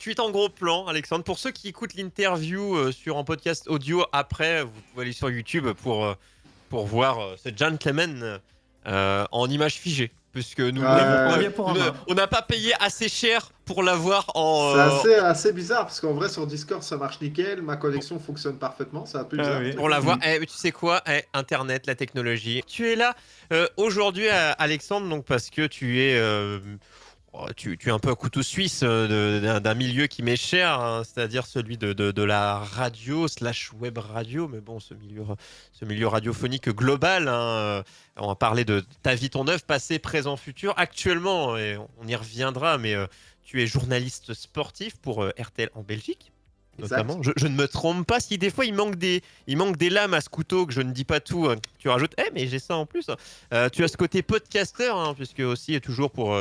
tu es en gros plan, Alexandre. Pour ceux qui écoutent l'interview sur un podcast audio après, vous pouvez aller sur YouTube pour voir ce gentleman en image figée. Puisque on n'a pas payé assez cher pour l'avoir C'est en. assez bizarre parce qu'en vrai sur Discord ça marche nickel, ma connexion fonctionne parfaitement, c'est un peu Ah bizarre le oui. truc. Pour l'avoir. Mais tu sais quoi? Internet, la technologie. Tu es là aujourd'hui, Alexandre, donc parce que tu es. Tu es un peu un couteau suisse d'un milieu qui m'est cher, hein, c'est-à-dire celui de la radio slash web radio, mais bon, ce milieu radiophonique global. Hein, on va parler de ta vie, ton œuvre, passé, présent, futur. Actuellement, et on y reviendra, mais tu es journaliste sportif pour RTL en Belgique. Exact. Notamment, je ne me trompe pas si des fois il manque des lames à ce couteau que je ne dis pas tout. Tu rajoutes, mais j'ai ça en plus. Tu as ce côté podcasteur, hein, puisque aussi toujours pour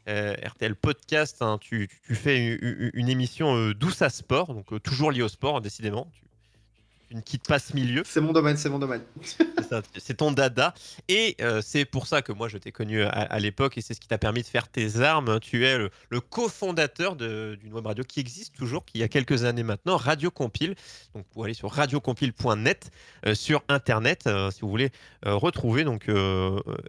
RTL Podcast, hein, tu fais une émission douce à sport, donc toujours liée au sport, décidément. Tu ne quittes pas ce milieu. C'est mon domaine, c'est mon domaine. C'est ça, c'est ton dada. Et c'est pour ça que moi, je t'ai connu à l'époque et c'est ce qui t'a permis de faire tes armes. Tu es le cofondateur d'une web radio qui existe toujours, qui il y a quelques années maintenant, Radio Compile. Donc, vous pouvez aller sur radiocompile.net sur Internet si vous voulez retrouver. Donc,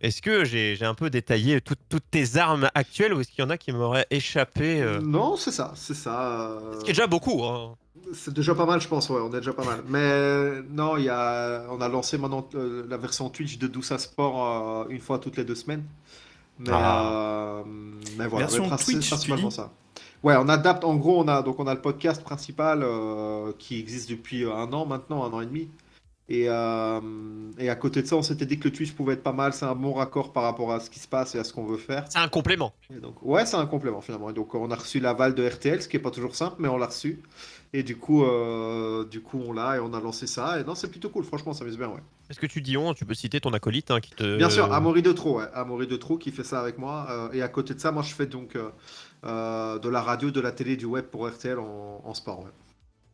est-ce que j'ai un peu détaillé toutes tes armes actuelles ou est-ce qu'il y en a qui m'auraient échappé Non, c'est ça, c'est ça. Ce qui est déjà beaucoup. Hein. C'est déjà pas mal, je pense, ouais, on est déjà pas mal. Mais non, on a lancé maintenant la version Twitch de Douce à Sport une fois toutes les 2 semaines. Mais, Ah. euh, mais voilà, Version c'est Twitch, tu principalement dis? ça. Ouais, on adapte, en gros, on a le podcast principal qui existe depuis un an maintenant, un an et demi. Et à côté de ça, on s'était dit que le Twitch pouvait être pas mal, c'est un bon raccord par rapport à ce qui se passe et à ce qu'on veut faire. C'est un complément. Et donc, ouais, c'est un complément finalement. Et donc, on a reçu l'aval de RTL, ce qui est pas toujours simple, mais on l'a reçu. Et du coup, on l'a et on a lancé ça. Et non, c'est plutôt cool, franchement, ça m'amuse bien, ouais. Est-ce que tu dis on, tu peux citer ton acolyte hein, qui Bien sûr, te. Amaury de Trot, ouais. Amaury de Trot qui fait ça avec moi. Et à côté de ça, moi, je fais donc de la radio, de la télé, du web pour RTL en sport, ouais.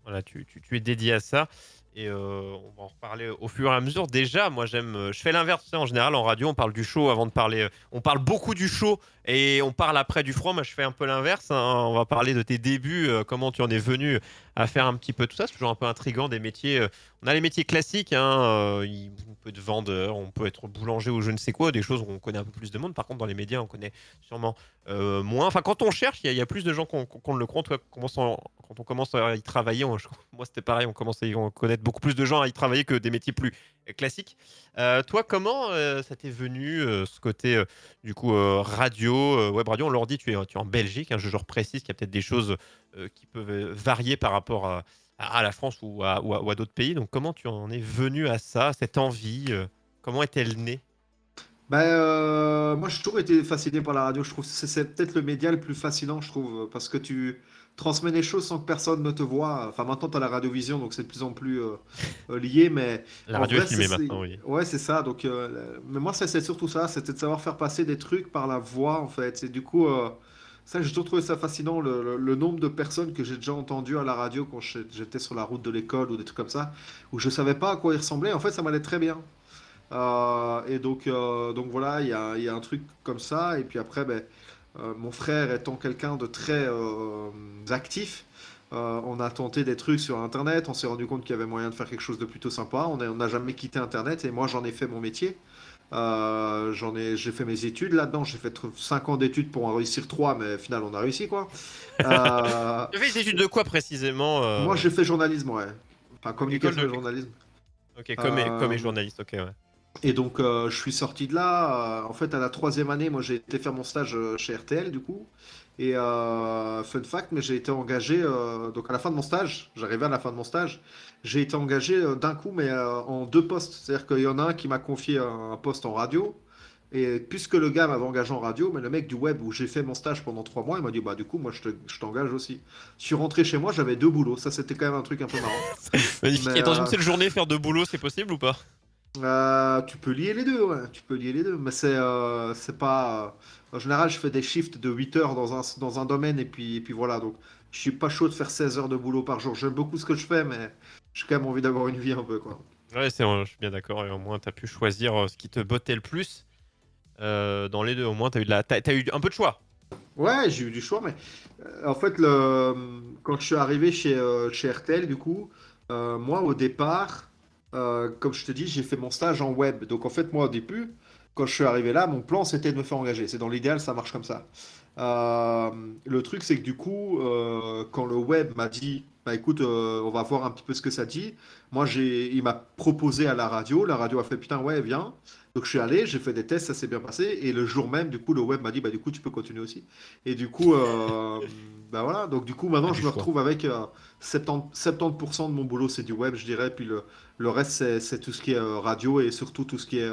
Voilà, tu es dédié à ça. Et on va en reparler au fur et à mesure. Déjà, moi, je fais l'inverse. Tu sais, en général, en radio, on parle du chaud avant de parler. On parle beaucoup du chaud et on parle après du froid. Moi, je fais un peu l'inverse. Hein. On va parler de tes débuts, comment tu en es venu à faire un petit peu tout ça. C'est toujours un peu intriguant des métiers. On a les métiers classiques. Hein, on peut être vendeur, on peut être boulanger ou je ne sais quoi, des choses où on connaît un peu plus de monde. Par contre, dans les médias, on connaît sûrement moins. Enfin, quand on cherche, il y a plus de gens qu'on ne le croit. En tout cas, quand on commence à y travailler, moi c'était pareil, on commence à y connaître beaucoup plus de gens à y travailler que des métiers plus classiques. Toi, comment ça t'est venu ce côté du coup radio, web radio? On leur dit tu es en Belgique, hein, je reprécise qu'il y a peut-être des choses qui peuvent varier par rapport à la France ou à d'autres pays. Donc comment tu en es venu à ça, cette envie comment est-elle née? Moi, j'ai toujours été fasciné par la radio. Je trouve que c'est peut-être le média le plus fascinant, je trouve, parce que tu transmets les choses sans que personne ne te voit. Enfin, maintenant, tu as la radiovision, donc c'est de plus en plus lié, mais La en radio est vrai, filmée maintenant, oui. ouais, c'est ça. Donc, mais moi, c'est surtout ça, c'était de savoir faire passer des trucs par la voix, en fait. Et du coup, ça, j'ai toujours trouvé ça fascinant, le nombre de personnes que j'ai déjà entendues à la radio quand j'étais sur la route de l'école ou des trucs comme ça, où je savais pas à quoi ils ressemblaient. En fait, ça m'allait très bien. Et donc voilà, il y a un truc comme ça. Et puis après, mon frère étant quelqu'un de très actif, on a tenté des trucs sur Internet. On s'est rendu compte qu'il y avait moyen de faire quelque chose de plutôt sympa. On n'a jamais quitté Internet et moi j'en ai fait mon métier. J'ai fait mes études là-dedans. J'ai fait 5 ans d'études pour en réussir 3, mais au final on a réussi quoi. Euh, Tu fais des études de quoi précisément Moi j'ai fait journalisme, ouais. Enfin école communication de. et journalisme. Ok, comme Euh, est journaliste, ok, ouais. Et donc, je suis sorti de là. En fait, à la troisième année, moi, j'ai été faire mon stage chez RTL, du coup. Et fun fact, mais j'ai été engagé. Donc, à la fin de mon stage, j'arrivais à la fin de mon stage, j'ai été engagé d'un coup, mais en 2 postes. C'est-à-dire qu'il y en a un qui m'a confié un poste en radio. Et puisque le gars m'avait engagé en radio, mais le mec du web où j'ai fait mon stage pendant 3 mois, il m'a dit, bah, du coup, moi, je t'engage aussi. Je suis rentré chez moi, j'avais 2 boulots. Ça, c'était quand même un truc un peu marrant. Magnifique. Mais Et dans une seule journée, faire deux boulots, c'est possible ou pas? tu peux lier les deux, ouais. Tu peux lier les deux, mais c'est pas. En général, je fais des shifts de 8 heures dans un domaine et puis voilà. Donc, je suis pas chaud de faire 16 heures de boulot par jour. J'aime beaucoup ce que je fais, mais j'ai quand même envie d'avoir une vie un peu, quoi. Ouais, je suis bien d'accord. Et au moins, tu as pu choisir ce qui te bottait le plus dans les deux. Au moins, t'as eu un peu de choix. Ouais, j'ai eu du choix, mais en fait, quand je suis arrivé chez RTL, du coup, moi, au départ, comme je te dis, j'ai fait mon stage en web. Donc, en fait, moi, au début, quand je suis arrivé là, mon plan, c'était de me faire engager. C'est dans l'idéal, ça marche comme ça. Euh, le truc, c'est que du coup, quand le web m'a dit, bah écoute, on va voir un petit peu ce que ça dit, il m'a proposé à la radio a fait, putain, ouais, viens. Donc je suis allé, j'ai fait des tests, ça s'est bien passé, et le jour même, du coup, le web m'a dit, bah du coup, tu peux continuer aussi. Et du coup, bah voilà, donc du coup, T'as maintenant, du je me choix. retrouve avec 70% de mon boulot, c'est du web, je dirais, puis le reste, c'est tout ce qui est radio, et surtout tout ce qui est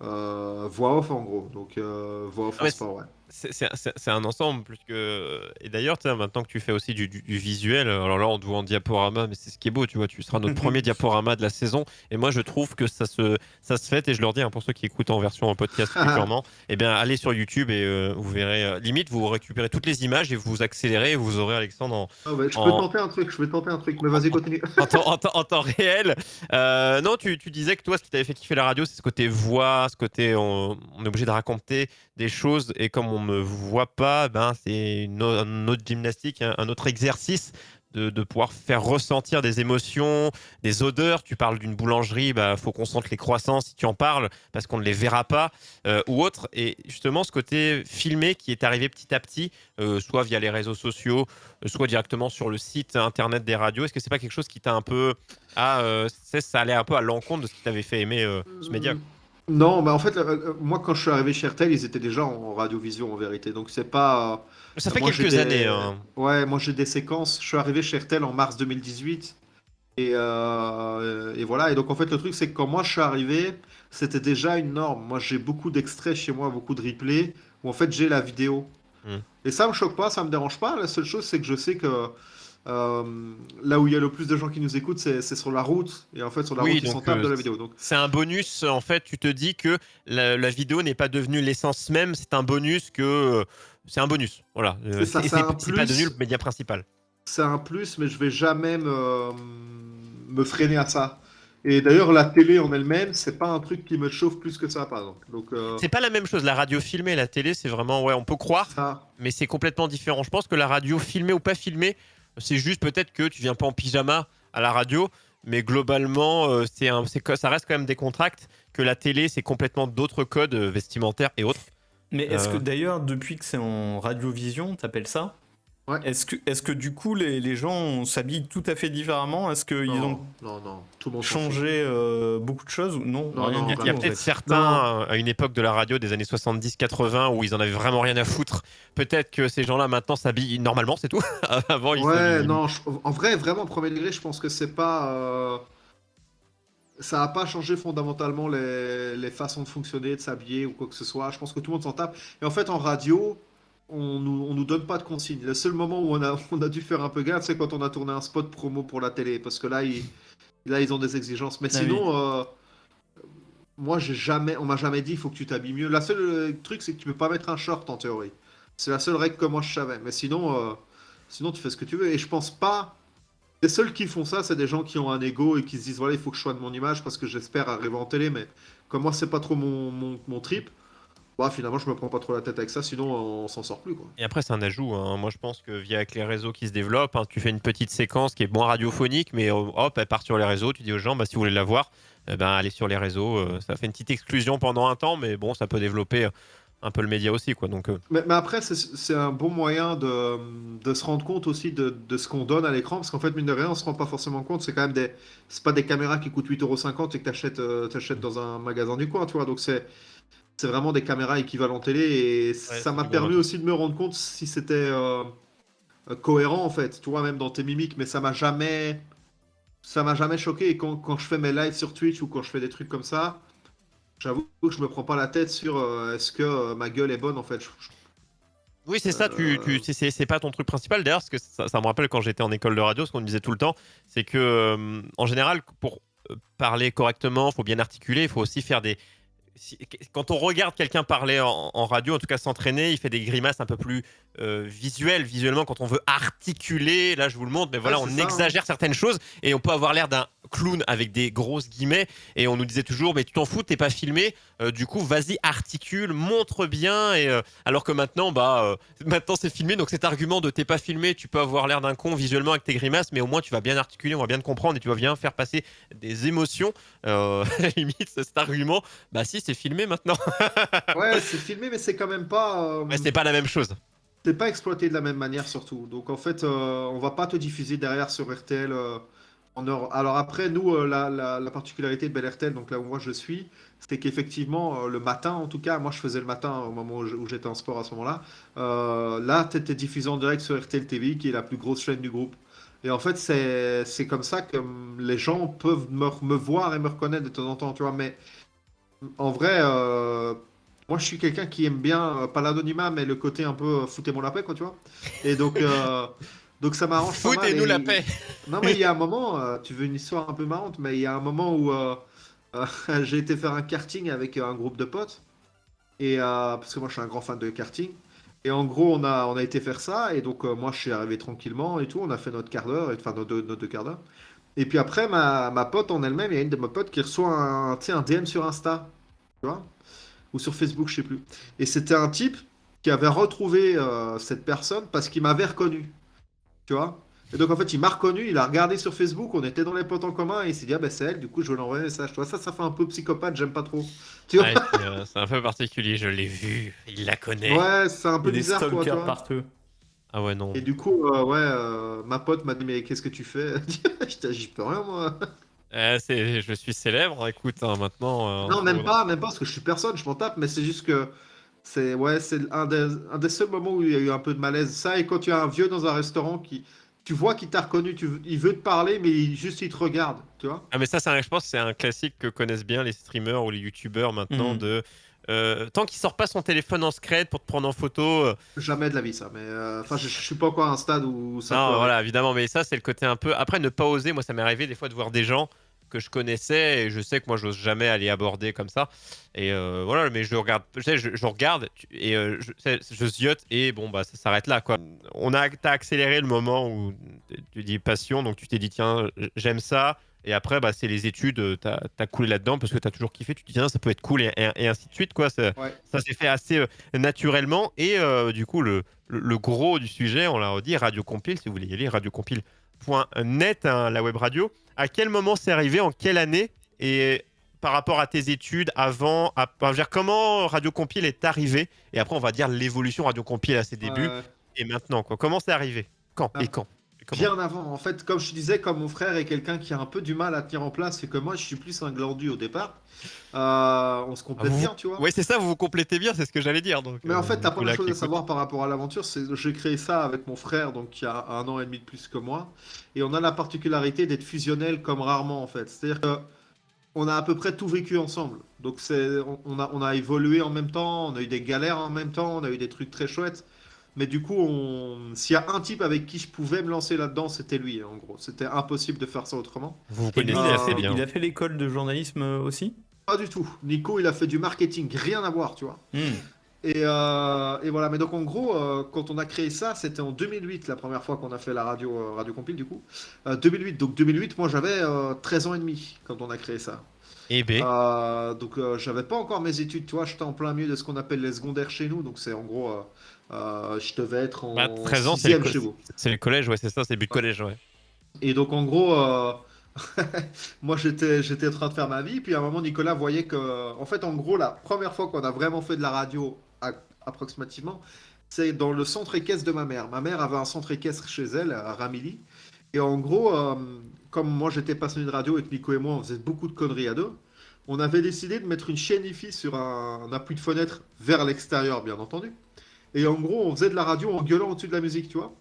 voix off, en gros. Donc, voix off Ah, en mais sport, ouais. c'est un ensemble plus que. Et d'ailleurs, tu sais, maintenant que tu fais aussi du visuel, alors là, on te voit en diaporama, mais c'est ce qui est beau, tu vois, tu seras notre premier diaporama de la saison. Et moi, je trouve que ça se fait, et je leur dis, hein, pour ceux qui écoutent en version podcast futurement, eh bien, allez sur YouTube et vous verrez, limite, vous récupérez toutes les images et vous accélérez et vous aurez Alexandre Ah ouais, je peux en, tenter un truc, je vais tenter un truc, mais vas-y, continue. en temps réel. Non, tu disais que toi, ce qui t'avait fait kiffer la radio, c'est ce côté voix, ce côté on est obligé de raconter des choses et comme on ne voit pas, ben, c'est un autre gymnastique, un autre exercice de pouvoir faire ressentir des émotions, des odeurs. Tu parles d'une boulangerie, bah, faut qu'on sente les croissants si tu en parles parce qu'on ne les verra pas ou autre. Et justement, ce côté filmé qui est arrivé petit à petit, soit via les réseaux sociaux, soit directement sur le site internet des radios. Est-ce que c'est pas quelque chose qui t'a un peu ça allait un peu à l'encontre de ce qui t'avait fait aimer ce média, Hmm, quoi. non, mais en fait, moi, quand je suis arrivé chez RTL, ils étaient déjà en radiovision, en vérité. Donc, c'est pas. Ça fait Moi, j'ai quelques années, des. hein. Ouais, moi, j'ai des séquences. Je suis arrivé chez RTL en mars 2018. Et voilà. Et donc, en fait, le truc, c'est que quand moi, je suis arrivé, c'était déjà une norme. Moi, j'ai beaucoup d'extraits chez moi, beaucoup de replays, où en fait, j'ai la vidéo. Hmm. Et ça me choque pas, ça me dérange pas. La seule chose, c'est que je sais que là où il y a le plus de gens qui nous écoutent, c'est sur la route. Et en fait, sur la Oui, route, ils s'en donc tapent de la vidéo. Donc, c'est un bonus. En fait, tu te dis que la vidéo n'est pas devenue l'essence même. C'est un bonus c'est un bonus. Voilà. c'est ça, c'est un C'est pas devenu le plus. média principal. C'est un plus, mais je vais jamais me freiner à ça. Et d'ailleurs, la télé en elle-même, c'est pas un truc qui me chauffe plus que ça, par exemple. Donc, C'est pas la même chose. La radio filmée, et la télé, c'est vraiment ouais, on peut croire, ça, mais c'est complètement différent. Je pense que la radio filmée ou pas filmée, c'est juste peut-être que tu viens pas en pyjama à la radio, mais globalement, ça reste quand même des contracts. Que la télé, c'est complètement d'autres codes vestimentaires et autres. Mais est-ce que Euh, d'ailleurs, depuis que c'est en radiovision, t'appelles ça? ouais. Est-ce que du coup, les gens s'habillent tout à fait différemment? Est-ce qu'ils ont Non, non, non. Tout le monde s'en fout. changé beaucoup de choses ou non? Non, Rien non, du Il y a tout vraiment. en peut-être fait. Non. certains à une époque de la radio des années 70-80 où ils en avaient vraiment rien à foutre. Peut-être que ces gens-là maintenant s'habillent normalement, c'est tout. Avant, ils Ouais, s'habillaient. non. En vrai, vraiment, premier degré, je pense que c'est pas. Ça n'a pas changé fondamentalement les façons de fonctionner, de s'habiller ou quoi que ce soit. Je pense que tout le monde s'en tape. Et en fait, en radio, on nous donne pas de consignes. Le seul moment où on a dû faire un peu gaffe, c'est quand on a tourné un spot promo pour la télé. Parce que là, ils ont des exigences. Mais Ah oui. sinon, moi, on m'a jamais dit, il faut que tu t'habilles mieux. La seule truc, c'est que tu peux pas mettre un short en théorie. C'est la seule règle que moi je savais. Mais sinon, tu fais ce que tu veux. Et je pense pas. Les seuls qui font ça, c'est des gens qui ont un ego et qui se disent, voilà, il faut que je sois de mon image parce que j'espère arriver en télé. Mais comme moi, c'est pas trop mon trip, bah, finalement, je me prends pas trop la tête avec ça. Sinon, on s'en sort plus, quoi. Et après, c'est un ajout, hein. Moi, je pense que via avec les réseaux qui se développent, hein, tu fais une petite séquence qui est moins radiophonique, mais hop, elle part sur les réseaux. Tu dis aux gens, bah, si vous voulez la voir, ben, allez sur les réseaux. Ça fait une petite exclusion pendant un temps, mais bon, ça peut développer un peu le média aussi, quoi. Donc, Mais après, c'est un bon moyen de se rendre compte aussi de ce qu'on donne à l'écran, parce qu'en fait, mine de rien, on se rend pas forcément compte. C'est quand même c'est pas des caméras qui coûtent 8,50 € et que t'achètes dans un magasin du coin, tu vois. Donc c'est vraiment des caméras équivalent télé, et ouais, ça c'est m'a du bon permis matos. aussi de me rendre compte si c'était cohérent, en fait, tu vois, même dans tes mimiques. Mais ça m'a jamais choqué. Et quand je fais mes lives sur Twitch ou quand je fais des trucs comme ça, j'avoue que je me prends pas la tête sur est-ce que ma gueule est bonne, en fait. Oui, c'est ça, Euh, c'est pas ton truc principal. D'ailleurs, parce que ça me rappelle quand j'étais en école de radio, ce qu'on disait tout le temps, c'est que, en général, pour parler correctement, il faut bien articuler, il faut aussi faire quand on regarde quelqu'un parler en radio, en tout cas s'entraîner, il fait des grimaces un peu plus visuelles. Visuellement, quand on veut articuler, là je vous le montre, mais Ouais, voilà, c'est on ça, hein. exagère certaines choses et on peut avoir l'air d'un clown avec des grosses guillemets, et on nous disait toujours mais tu t'en fous, t'es pas filmé, du coup vas-y articule, montre bien, alors que maintenant maintenant c'est filmé, donc cet argument de t'es pas filmé, tu peux avoir l'air d'un con visuellement avec tes grimaces, mais au moins tu vas bien articuler, on va bien te comprendre et tu vas bien faire passer des émotions. Limite cet argument, bah si c'est filmé maintenant. Ouais, c'est filmé, mais c'est quand même pas. Ouais, c'est pas la même chose. C'est pas exploité de la même manière surtout. Donc en fait, on va pas te diffuser derrière sur RTL en heure. Alors après, nous, la particularité de Bel RTL, donc là où moi je suis, c'est qu'effectivement, le matin, en tout cas, moi je faisais le matin au moment où j'étais en sport à ce moment-là. Là, tu étais diffusé en direct sur RTL TV, qui est la plus grosse chaîne du groupe. Et en fait, c'est comme ça que les gens peuvent me voir et me reconnaître de temps en temps, tu vois. Mais en vrai, moi je suis quelqu'un qui aime bien, pas l'anonymat, mais le côté un peu foutez-moi la paix, quoi, tu vois. Et donc ça m'arrange pas mal. Foutez-nous la paix. Non, mais il y a un moment, tu veux une histoire un peu marrante, mais il y a un moment où euh, j'ai été faire un karting avec un groupe de potes, parce que moi je suis un grand fan de karting. Et en gros, on a été faire ça, et donc moi je suis arrivé tranquillement et tout, on a fait notre quart d'heure, enfin nos deux quarts d'heure. Et puis après, ma pote en elle-même, il y a une de mes potes qui reçoit tu sais, un DM sur Insta, tu vois, ou sur Facebook, je sais plus. Et c'était un type qui avait retrouvé cette personne parce qu'il m'avait reconnu, tu vois. Et donc en fait, il m'a reconnu, il a regardé sur Facebook, on était dans les potes en commun et il s'est dit, ah ben c'est elle, du coup je vais lui envoyer un message. Tu vois, ça fait un peu psychopathe, j'aime pas trop. Tu vois? Ouais, c'est un peu particulier, je l'ai vu, il la connaît. Ouais, c'est un Il y peu a des bizarre, quoi, tu stalkers vois. partout. Ah ouais, non. Et du coup, ouais, ma pote m'a dit, mais qu'est-ce que tu fais? J'y peux rien, moi. Je suis célèbre, écoute, hein, maintenant. Non, même pas, parce que je suis personne, je m'en tape, mais c'est juste que c'est un des seuls moments où il y a eu un peu de malaise. Ça, et quand tu as un vieux dans un restaurant tu vois qu'il t'a reconnu, il veut te parler, mais juste il te regarde, tu vois. Ah, mais ça, je pense que c'est un classique que connaissent bien les streamers ou les youtubeurs maintenant Mhm. tant qu'il sort pas son téléphone en scred pour te prendre en photo. Jamais de la vie, ça. Mais enfin, je suis pas encore à un stade où ça peut Non, arriver. voilà, évidemment, mais ça, c'est le côté un peu. Après, ne pas oser, moi, ça m'est arrivé des fois de voir des gens que je connaissais et je sais que moi, j'ose jamais aller aborder comme ça. Et voilà, mais je regarde, je regarde je ziote et bon, bah, ça s'arrête là, quoi. T'as accéléré le moment où tu dis passion, donc tu t'es dit, tiens, j'aime ça. Et après, bah, c'est les études, t'as coulé là-dedans parce que t'as toujours kiffé. Tu te dis, tiens, ça peut être cool et ainsi de suite, quoi. Ouais. Ça s'est fait assez naturellement. Et du coup, le gros du sujet, on l'a redit, Radio Compile, si vous voulez y aller, radiocompile.net, hein, la web radio. À quel moment c'est arrivé, en quelle année, et par rapport à tes études, avant, enfin, je veux dire, comment Radio Compile est arrivé, et après on va dire l'évolution Radio Compile à ses débuts, Euh, et maintenant, quoi. Comment c'est arrivé? Quand? Et ah, quand? Et comment? bien avant. En fait, comme je te disais, comme mon frère est quelqu'un qui a un peu du mal à tenir en place, et que moi, je suis plus un glandu au départ, on se Ah, complète bien, tu vois. Ouais, c'est ça, vous vous complétez bien, c'est ce que j'allais dire. Donc, Mais en fait, du la coup, première là, chose qui à écoute. savoir par rapport à l'aventure, c'est que j'ai créé ça avec mon frère, donc qui a 1 an et demi de plus que moi. Et on a la particularité d'être fusionnels comme rarement, en fait. C'est-à-dire que on a à peu près tout vécu ensemble. Donc on a évolué en même temps, on a eu des galères en même temps, on a eu des trucs très chouettes. Mais du coup, s'il y a un type avec qui je pouvais me lancer là-dedans, c'était lui, en gros. C'était impossible de faire ça autrement. Vous vous Et lui, connaissez assez bien. il a fait l'école de journalisme aussi? Pas du tout. Nico, il a fait du marketing, rien à voir, tu vois. Hmm. Et voilà, mais donc en gros, quand on a créé ça, c'était en 2008, la première fois qu'on a fait la radio Compile, du coup. 2008, donc 2008, moi j'avais 13 ans et demi quand on a créé ça. Eh ben, Donc j'avais pas encore mes études, tu vois, j'étais en plein milieu de ce qu'on appelle les secondaires chez nous, donc c'est en gros, je devais être bah, en 13 ans, sixième chez vous. c'est le collège, ouais, c'est ça, c'est le but de Ouais. collège, ouais. Et donc en gros, moi j'étais en train de faire ma vie, puis à un moment Nicolas voyait que, en fait en gros la première fois qu'on a vraiment fait de la radio approximativement, c'est dans le centre équestre de ma mère. Ma mère avait un centre équestre chez elle à Ramilly, et en gros, comme moi j'étais passionné de radio et que Nico et moi on faisait beaucoup de conneries à deux, on avait décidé de mettre une chaîne IFI sur un appui de fenêtre vers l'extérieur, bien entendu. Et en gros, on faisait de la radio en gueulant au-dessus de la musique, tu vois.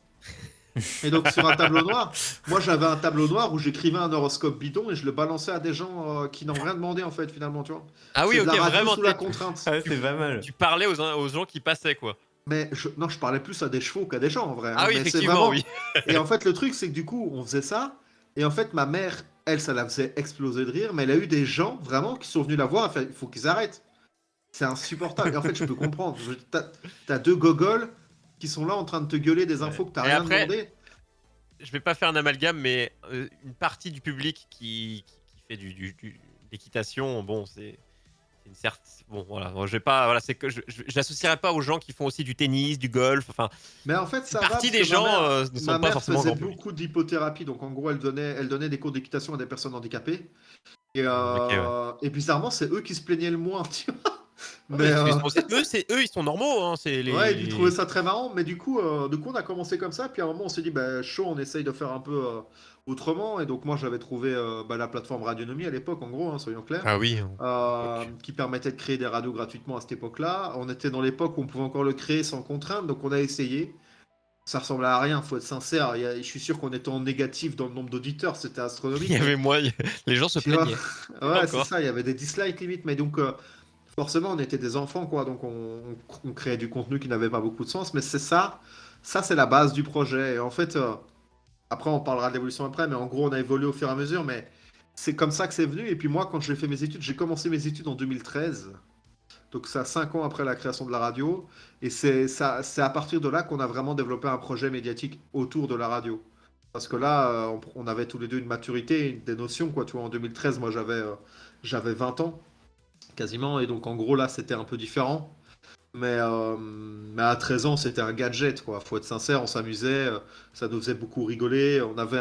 Et donc sur un tableau noir, moi j'avais un tableau noir où j'écrivais un horoscope bidon et je le balançais à des gens qui n'ont rien demandé en fait finalement, tu vois. Ah oui, C'est de ok, la radio vraiment, sous la contrainte. Ah, c'est pas mal. tu parlais aux gens qui passaient, quoi. Mais non, je parlais plus à des chevaux qu'à des gens en vrai, Ah hein. oui, Mais c'est effectivement, vraiment. oui. Et en fait le truc c'est que du coup on faisait ça et en fait ma mère, elle, ça la faisait exploser de rire, mais elle a eu des gens vraiment qui sont venus la voir, elle fait, il faut qu'ils arrêtent. C'est insupportable. Et en fait je peux comprendre. T'as deux gogoles qui sont là en train de te gueuler des infos que t'as Et rien après, demandé. je vais pas faire un amalgame, mais une partie du public qui fait d'équitation, bon, c'est une certaine. Bon, voilà, je vais pas. Voilà, c'est que je l'associerai pas aux gens qui font aussi du tennis, du golf. Enfin, Mais en fait, une ça va partie parce des que ma gens mère, ne sont ma pas mère forcément faisait grand public. beaucoup d'hypothérapie. Donc, en gros, elle donnait des cours d'équitation à des personnes handicapées. Ok, ouais. Et bizarrement, c'est eux qui se plaignaient le moins, tu vois. Ouais, Mais eux, ils sont normaux. Hein, c'est ouais, et puis ils trouvaient les. ça très marrant. Mais du coup, on a commencé comme ça. Puis à un moment, on s'est dit, bah, chaud, on essaye de faire un peu autrement. Et donc, moi, j'avais trouvé la plateforme Radionomie à l'époque, en gros, hein, soyons clairs, Ah oui. qui permettait de créer des radios gratuitement à cette époque-là. On était dans l'époque où on pouvait encore le créer sans contrainte. Donc, on a essayé. Ça ressemblait à rien, faut être sincère. Je suis sûr qu'on était en négatif dans le nombre d'auditeurs, c'était Il y astronomique, mais avait moi, les gens se tu vois, plaignaient. ouais, c'est Encore. ça, il y avait des dislikes limite, mais donc forcément on était des enfants, quoi, donc on créait du contenu qui n'avait pas beaucoup de sens, mais c'est ça c'est la base du projet. Et en fait, après on parlera de l'évolution après, mais en gros on a évolué au fur et à mesure, mais c'est comme ça que c'est venu. Et puis moi, quand j'ai fait mes études, j'ai commencé mes études en 2013. Donc ça, 5 ans après la création de la radio. Et c'est à partir de là qu'on a vraiment développé un projet médiatique autour de la radio. Parce que là, on avait tous les deux une maturité, des notions, quoi. Tu vois, en 2013, moi, j'avais 20 ans, quasiment. Et donc, en gros, là, c'était un peu différent. Mais à 13 ans, c'était un gadget, quoi. Faut être sincère, on s'amusait, ça nous faisait beaucoup rigoler. On avait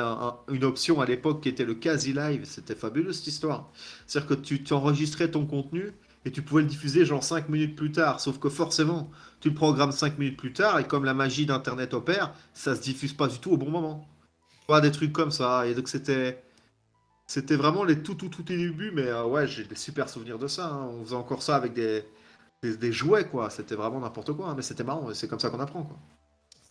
une option à l'époque qui était le quasi live. C'était fabuleux cette histoire. C'est-à-dire que tu enregistrais ton contenu et tu pouvais le diffuser genre 5 minutes plus tard. Sauf que forcément, tu le programmes 5 minutes plus tard et comme la magie d'Internet opère, ça se diffuse pas du tout au bon moment. Tu vois, des trucs comme ça. Et donc c'était vraiment les tout débuts. Mais ouais, j'ai des super souvenirs de ça, hein. On faisait encore ça avec des jouets, quoi. C'était vraiment n'importe quoi, hein, mais c'était marrant, et c'est comme ça qu'on apprend, quoi.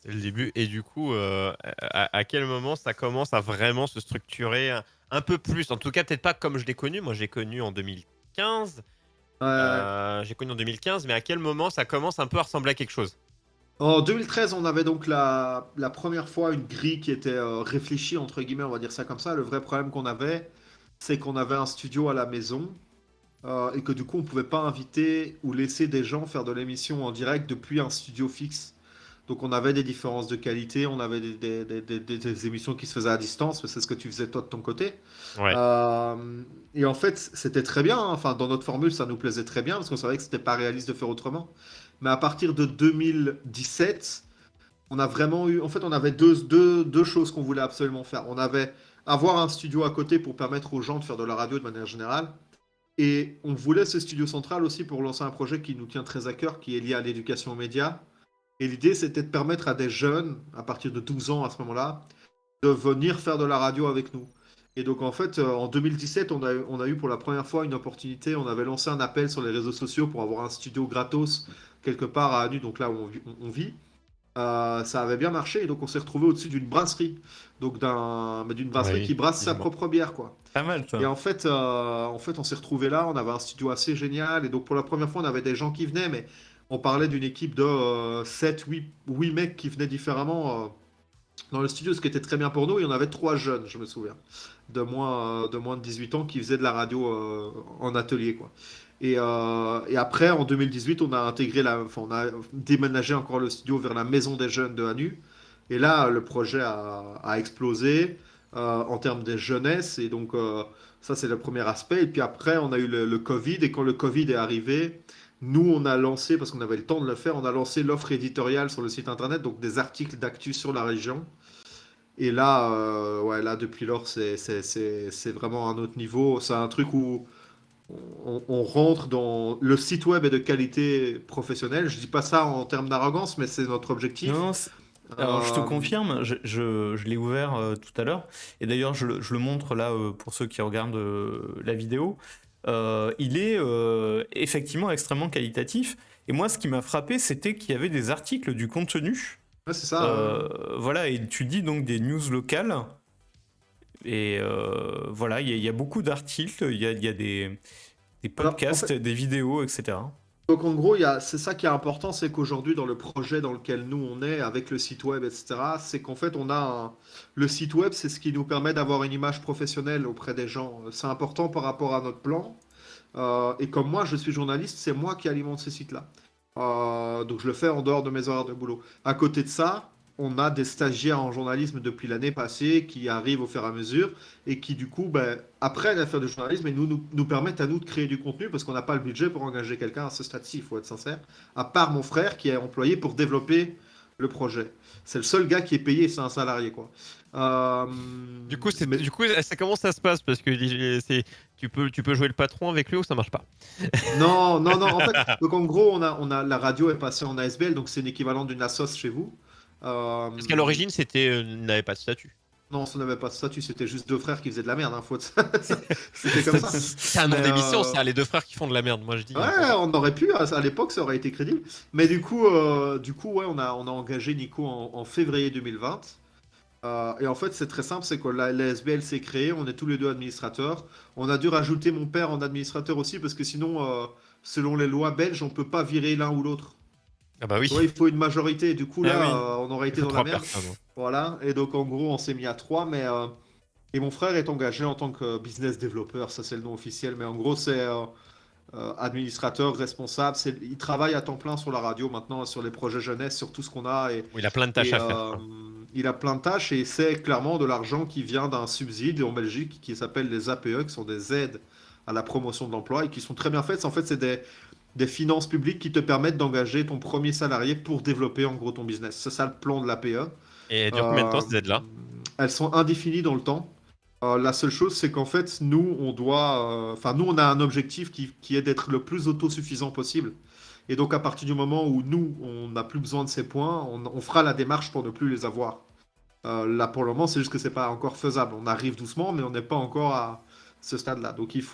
C'est le début. Et du coup, à quel moment ça commence à vraiment se structurer un peu plus? En tout cas, peut-être pas comme je l'ai connu. Moi, j'ai connu en 2015. Ouais. J'ai connu en 2015, mais à quel moment ça commence un peu à ressembler à quelque chose? En 2013, on avait donc la première fois une grille qui était réfléchie, entre guillemets, on va dire ça comme ça. Le vrai problème qu'on avait, c'est qu'on avait un studio à la maison et que du coup, on pouvait pas inviter ou laisser des gens faire de l'émission en direct depuis un studio fixe. Donc on avait des différences de qualité, on avait des émissions qui se faisaient à distance, mais c'est ce que tu faisais toi de ton côté. Ouais. Et en fait, c'était très bien, hein. Enfin, dans notre formule, ça nous plaisait très bien parce qu'on savait que c'était pas réaliste de faire autrement. Mais à partir de 2017, on a vraiment eu. En fait, on avait deux choses qu'on voulait absolument faire. On avait avoir un studio à côté pour permettre aux gens de faire de la radio de manière générale. Et on voulait ce studio central aussi pour lancer un projet qui nous tient très à cœur, qui est lié à l'éducation aux médias. Et l'idée, c'était de permettre à des jeunes, à partir de 12 ans à ce moment-là, de venir faire de la radio avec nous. Et donc en fait, en 2017, on a eu pour la première fois une opportunité, on avait lancé un appel sur les réseaux sociaux pour avoir un studio gratos quelque part à Anu, donc là où on vit. Ça avait bien marché et donc on s'est retrouvé au-dessus d'une brasserie, donc d'une brasserie Oui, qui brasse sa effectivement. propre bière, quoi. Pas mal Et ça. en fait, on s'est retrouvé là, on avait un studio assez génial et donc pour la première fois, on avait des gens qui venaient, mais on parlait d'une équipe de 7, 8 mecs qui venaient différemment. Dans le studio, ce qui était très bien pour nous, il y en avait 3 jeunes, je me souviens, de moins de 18 ans qui faisaient de la radio en atelier, quoi. Et après, en 2018, on a déménagé encore le studio vers la maison des jeunes de Hanu. Et là, le projet a explosé en termes de jeunesse. Et donc, ça, c'est le premier aspect. Et puis après, on a eu le Covid. Et quand le Covid est arrivé, nous, on a lancé, parce qu'on avait le temps de le faire, on a lancé l'offre éditoriale sur le site internet, donc des articles d'actu sur la région. Et là, ouais, là depuis lors, c'est vraiment un autre niveau. C'est un truc où on rentre dans... Le site web est de qualité professionnelle. Je dis pas ça en termes d'arrogance, mais c'est notre objectif. Non, alors je te Euh, confirme, je l'ai ouvert tout à l'heure, et d'ailleurs je le montre là pour ceux qui regardent la vidéo. Il est effectivement extrêmement qualitatif, et moi ce qui m'a frappé c'était qu'il y avait des articles, du contenu, ouais, c'est ça, hein. voilà, et tu dis donc des news locales, et voilà, il y a beaucoup d'articles, il y a des Alors, en podcasts, fait, des vidéos, etc. donc en gros, c'est ça qui est important, c'est qu'aujourd'hui, dans le projet dans lequel nous on est, avec le site web, etc., c'est qu'en fait, le site web, c'est ce qui nous permet d'avoir une image professionnelle auprès des gens. C'est important par rapport à notre plan. Et comme moi, je suis journaliste, c'est moi qui alimente ces sites-là. Donc je le fais en dehors de mes horaires de boulot. À côté de ça, on a des stagiaires en journalisme depuis l'année passée qui arrivent au fur et à mesure et qui, du coup, ben, apprennent à faire du journalisme et nous permettent à nous de créer du contenu parce qu'on n'a pas le budget pour engager quelqu'un à ce stade-ci, il faut être sincère. À part mon frère qui est employé pour développer le projet. C'est le seul gars qui est payé, c'est un salarié, quoi. Euh, mais Du coup, comment ça se passe? Parce que tu peux jouer le patron avec lui ou ça marche pas? non, non, non. En fait, donc en gros, la radio est passée en ASBL, donc c'est l'équivalent d'une assoce chez vous. Euh, Parce qu'à l'origine, n'avait pas de statut. non, ça n'avait pas de statut, c'était juste deux frères qui faisaient de la merde, hein, c'était comme ça. C'est un nom Mais, d'émission, c'est les deux frères qui font de la merde, moi je dis. ouais, on aurait pu, à l'époque, ça aurait été crédible. Mais du coup, ouais, on a engagé Nico en février 2020. Et en fait, c'est très simple, c'est que la SBL s'est créée, on est tous les deux administrateurs. On a dû rajouter mon père en administrateur aussi, parce que sinon, selon les lois belges, on peut pas virer l'un ou l'autre. Ah bah oui. Tu vois, il faut une majorité. Du coup, Ah là, oui. on aurait Il été faut dans la 3 merde. personnes. Voilà. Et donc, en gros, on s'est mis à trois. Et mon frère est engagé en tant que business developer. Ça, c'est le nom officiel. Mais en gros, c'est administrateur, responsable. Il travaille à temps plein sur la radio maintenant, sur les projets jeunesse, sur tout ce qu'on a. Oui, il a plein de tâches Et à faire, quoi. il a plein de tâches. Et c'est clairement de l'argent qui vient d'un subside en Belgique qui s'appelle les APE, qui sont des aides à la promotion de l'emploi et qui sont très bien faites. En fait, c'est des finances publiques qui te permettent d'engager ton premier salarié pour développer en gros ton business. C'est ça le plan de l'APE. Et elle dure combien de temps Euh, ces aides-là? Elles sont indéfinies dans le temps. La seule chose, c'est qu'en fait, nous, nous, on a un objectif qui est d'être le plus autosuffisant possible. Et donc, à partir du moment où nous, on n'a plus besoin de ces points, on fera la démarche pour ne plus les avoir. Là, pour le moment, c'est juste que c'est pas encore faisable. On arrive doucement, mais on n'est pas encore à ce stade-là. Donc, Et il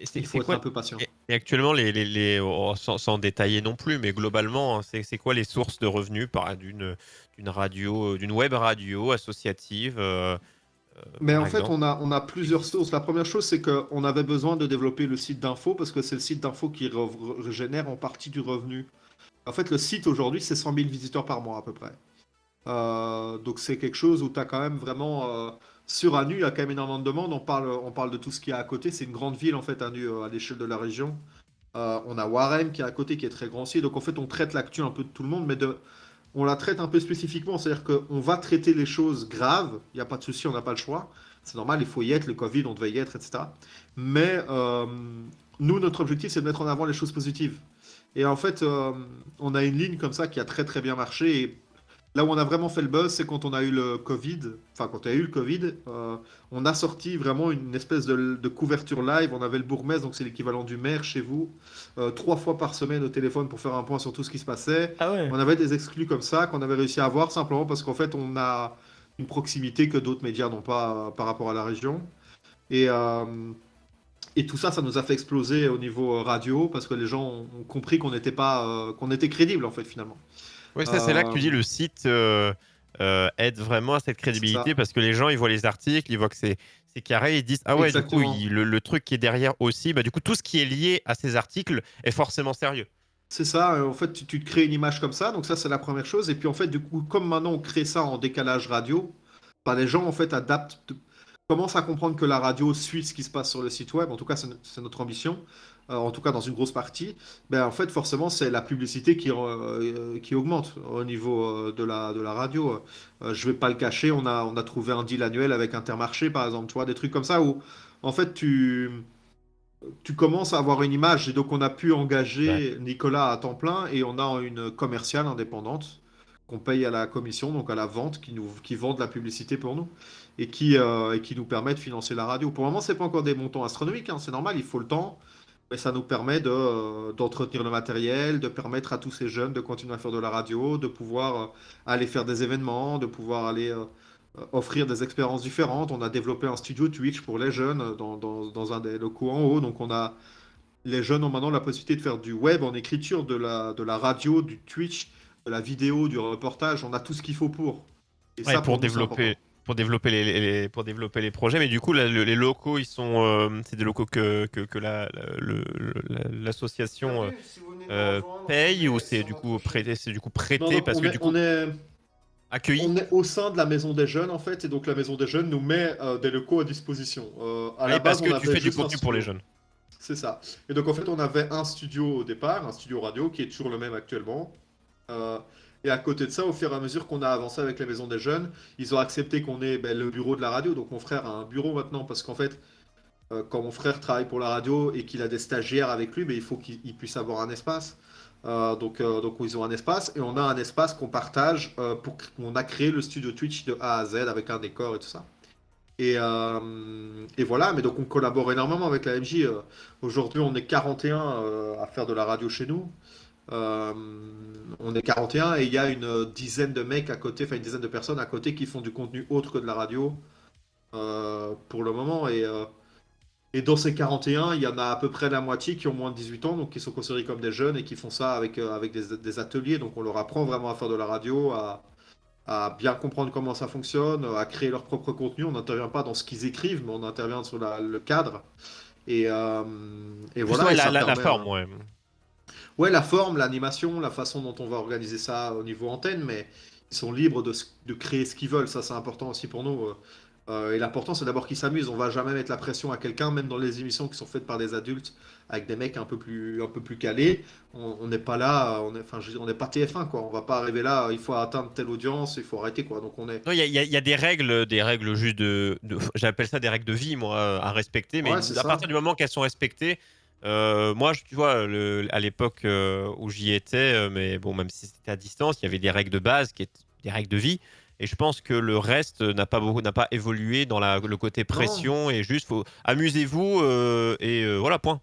c'est faut être quoi? un peu patient. Et actuellement, sans détailler non plus, mais globalement, hein, c'est quoi les sources de revenus d'une radio, d'une web radio associative, Mais par en fait, exemple? on a plusieurs sources. La première chose, c'est qu'on avait besoin de développer le site d'info parce que c'est le site d'info qui génère en partie du revenu. En fait, le site aujourd'hui, c'est 100 000 visiteurs par mois à peu près. Donc c'est quelque chose où tu as quand même vraiment... sur Anu, il y a quand même énormément de demandes. On parle de tout ce qu'il y a à côté. C'est une grande ville, en fait, Anu, à l'échelle de la région. On a Warem qui est à côté, qui est très grand aussi. Donc en fait, on traite l'actu un peu de tout le monde, on la traite un peu spécifiquement. C'est-à-dire qu'on va traiter les choses graves. Il n'y a pas de souci, on n'a pas le choix. C'est normal, il faut y être. Le Covid, on devait y être, etc. Mais nous, notre objectif, c'est de mettre en avant les choses positives. Et en fait, on a une ligne comme ça qui a très très bien marché. Et là où on a vraiment fait le buzz, c'est quand on a eu le Covid. Enfin, quand il y a eu le Covid, on a sorti vraiment une espèce de couverture live. On avait le bourgmestre, donc c'est l'équivalent du maire chez vous, 3 fois par semaine au téléphone pour faire un point sur tout ce qui se passait. Ah ouais. On avait des exclus comme ça qu'on avait réussi à avoir simplement parce qu'en fait, on a une proximité que d'autres médias n'ont pas par rapport à la région. Et, euh, et tout ça, ça nous a fait exploser au niveau radio parce que les gens ont compris qu'on n'était pas, qu'on était crédible en fait finalement. Oui, ça, c'est là que Euh, tu dis le site aide vraiment à cette c'est crédibilité ça, parce que les gens, ils voient les articles, ils voient que c'est carré, ils disent, ah ouais, du coup, exactement. le truc qui est derrière aussi, bah, du coup, tout ce qui est lié à ces articles est forcément sérieux. C'est ça, en fait, tu te crées une image comme ça, donc ça, c'est la première chose. Et puis, en fait, du coup, comme maintenant, on crée ça en décalage radio, bah, les gens, en fait, commencent à comprendre que la radio suit ce qui se passe sur le site web. En tout cas, c'est notre ambition. En tout cas, dans une grosse partie. Ben, en fait, forcément, c'est la publicité qui augmente au niveau de la radio. Je vais pas le cacher, on a trouvé un deal annuel avec Intermarché, par exemple, tu vois, des trucs comme ça où, en fait, tu commences à avoir une image. Et donc, on a pu Ouais. engager Nicolas à temps plein et on a une commerciale indépendante qu'on paye à la commission, donc à la vente, qui vend de la publicité pour nous et qui nous permet de financer la radio. Pour le moment, c'est pas encore des montants astronomiques, hein, c'est normal, il faut le temps. Mais ça nous permet d'entretenir le matériel, de permettre à tous ces jeunes de continuer à faire de la radio, de pouvoir aller faire des événements, de pouvoir aller offrir des expériences différentes. On a développé un studio Twitch pour les jeunes dans un des locaux en haut. Donc les jeunes ont maintenant la possibilité de faire du web en écriture, de la radio, du Twitch, de la vidéo, du reportage. On a tout ce qu'il faut pour. Et Ouais, ça, pour nous, c'est important. pour développer les projets, mais du coup, là, les locaux, c'est des locaux que l'association Bienvenue, si vous venez de nous rejoindre, paye ou c'est du coup Non, prêté non, parce que du coup accueilli. on est au sein de la maison des jeunes en fait, et donc la maison des jeunes nous met des locaux à disposition. À Ah, la et parce base, que on tu avait fais du juste un contenu pour les studio. jeunes. C'est ça. Et donc en fait, on avait un studio au départ, un studio radio qui est toujours le même actuellement. Euh, Et à côté de ça, au fur et à mesure qu'on a avancé avec la Maison des Jeunes, ils ont accepté qu'on ait le bureau de la radio. Donc mon frère a un bureau maintenant parce qu'en fait, quand mon frère travaille pour la radio et qu'il a des stagiaires avec lui, mais il faut qu'il puisse avoir un espace. Donc ils ont un espace et on a un espace qu'on partage on a créé le studio Twitch de A à Z avec un décor et tout ça. Et voilà, mais donc on collabore énormément avec la MJ. Aujourd'hui, on est 41 à faire de la radio chez nous. Euh, on est 41 et il y a une dizaine de mecs à côté, enfin une dizaine de personnes à côté qui font du contenu autre que de la radio pour le moment. Et dans ces 41, il y en a à peu près la moitié qui ont moins de 18 ans, donc qui sont considérés comme des jeunes et qui font ça avec des ateliers. Donc on leur apprend vraiment à faire de la radio, à bien comprendre comment ça fonctionne, à créer leur propre contenu. On n'intervient pas dans ce qu'ils écrivent, mais on intervient sur le cadre. Et, euh, et Plus voilà, ouais, et ça la permet. forme, ouais. Ouais, la forme, l'animation, la façon dont on va organiser ça au niveau antenne, mais ils sont libres de créer ce qu'ils veulent. Ça, c'est important aussi pour nous. Et l'important, c'est d'abord qu'ils s'amusent. On va jamais mettre la pression à quelqu'un, même dans les émissions qui sont faites par des adultes, avec des mecs un peu plus calés. On n'est pas là, enfin, on n'est pas TF1, quoi. On va pas arriver là, il faut atteindre telle audience, il faut arrêter, quoi. Donc on est. Non, il y a des règles juste j'appelle ça des règles de vie, moi, à respecter. Mais Ouais, c'est à ça. partir du moment qu'elles sont respectées, moi, tu vois, à l'époque où j'y étais, mais bon, même si c'était à distance, il y avait des règles de base qui étaient des règles de vie. Et je pense que le reste n'a pas évolué dans le côté Non, pression et juste, amusez-vous voilà, point.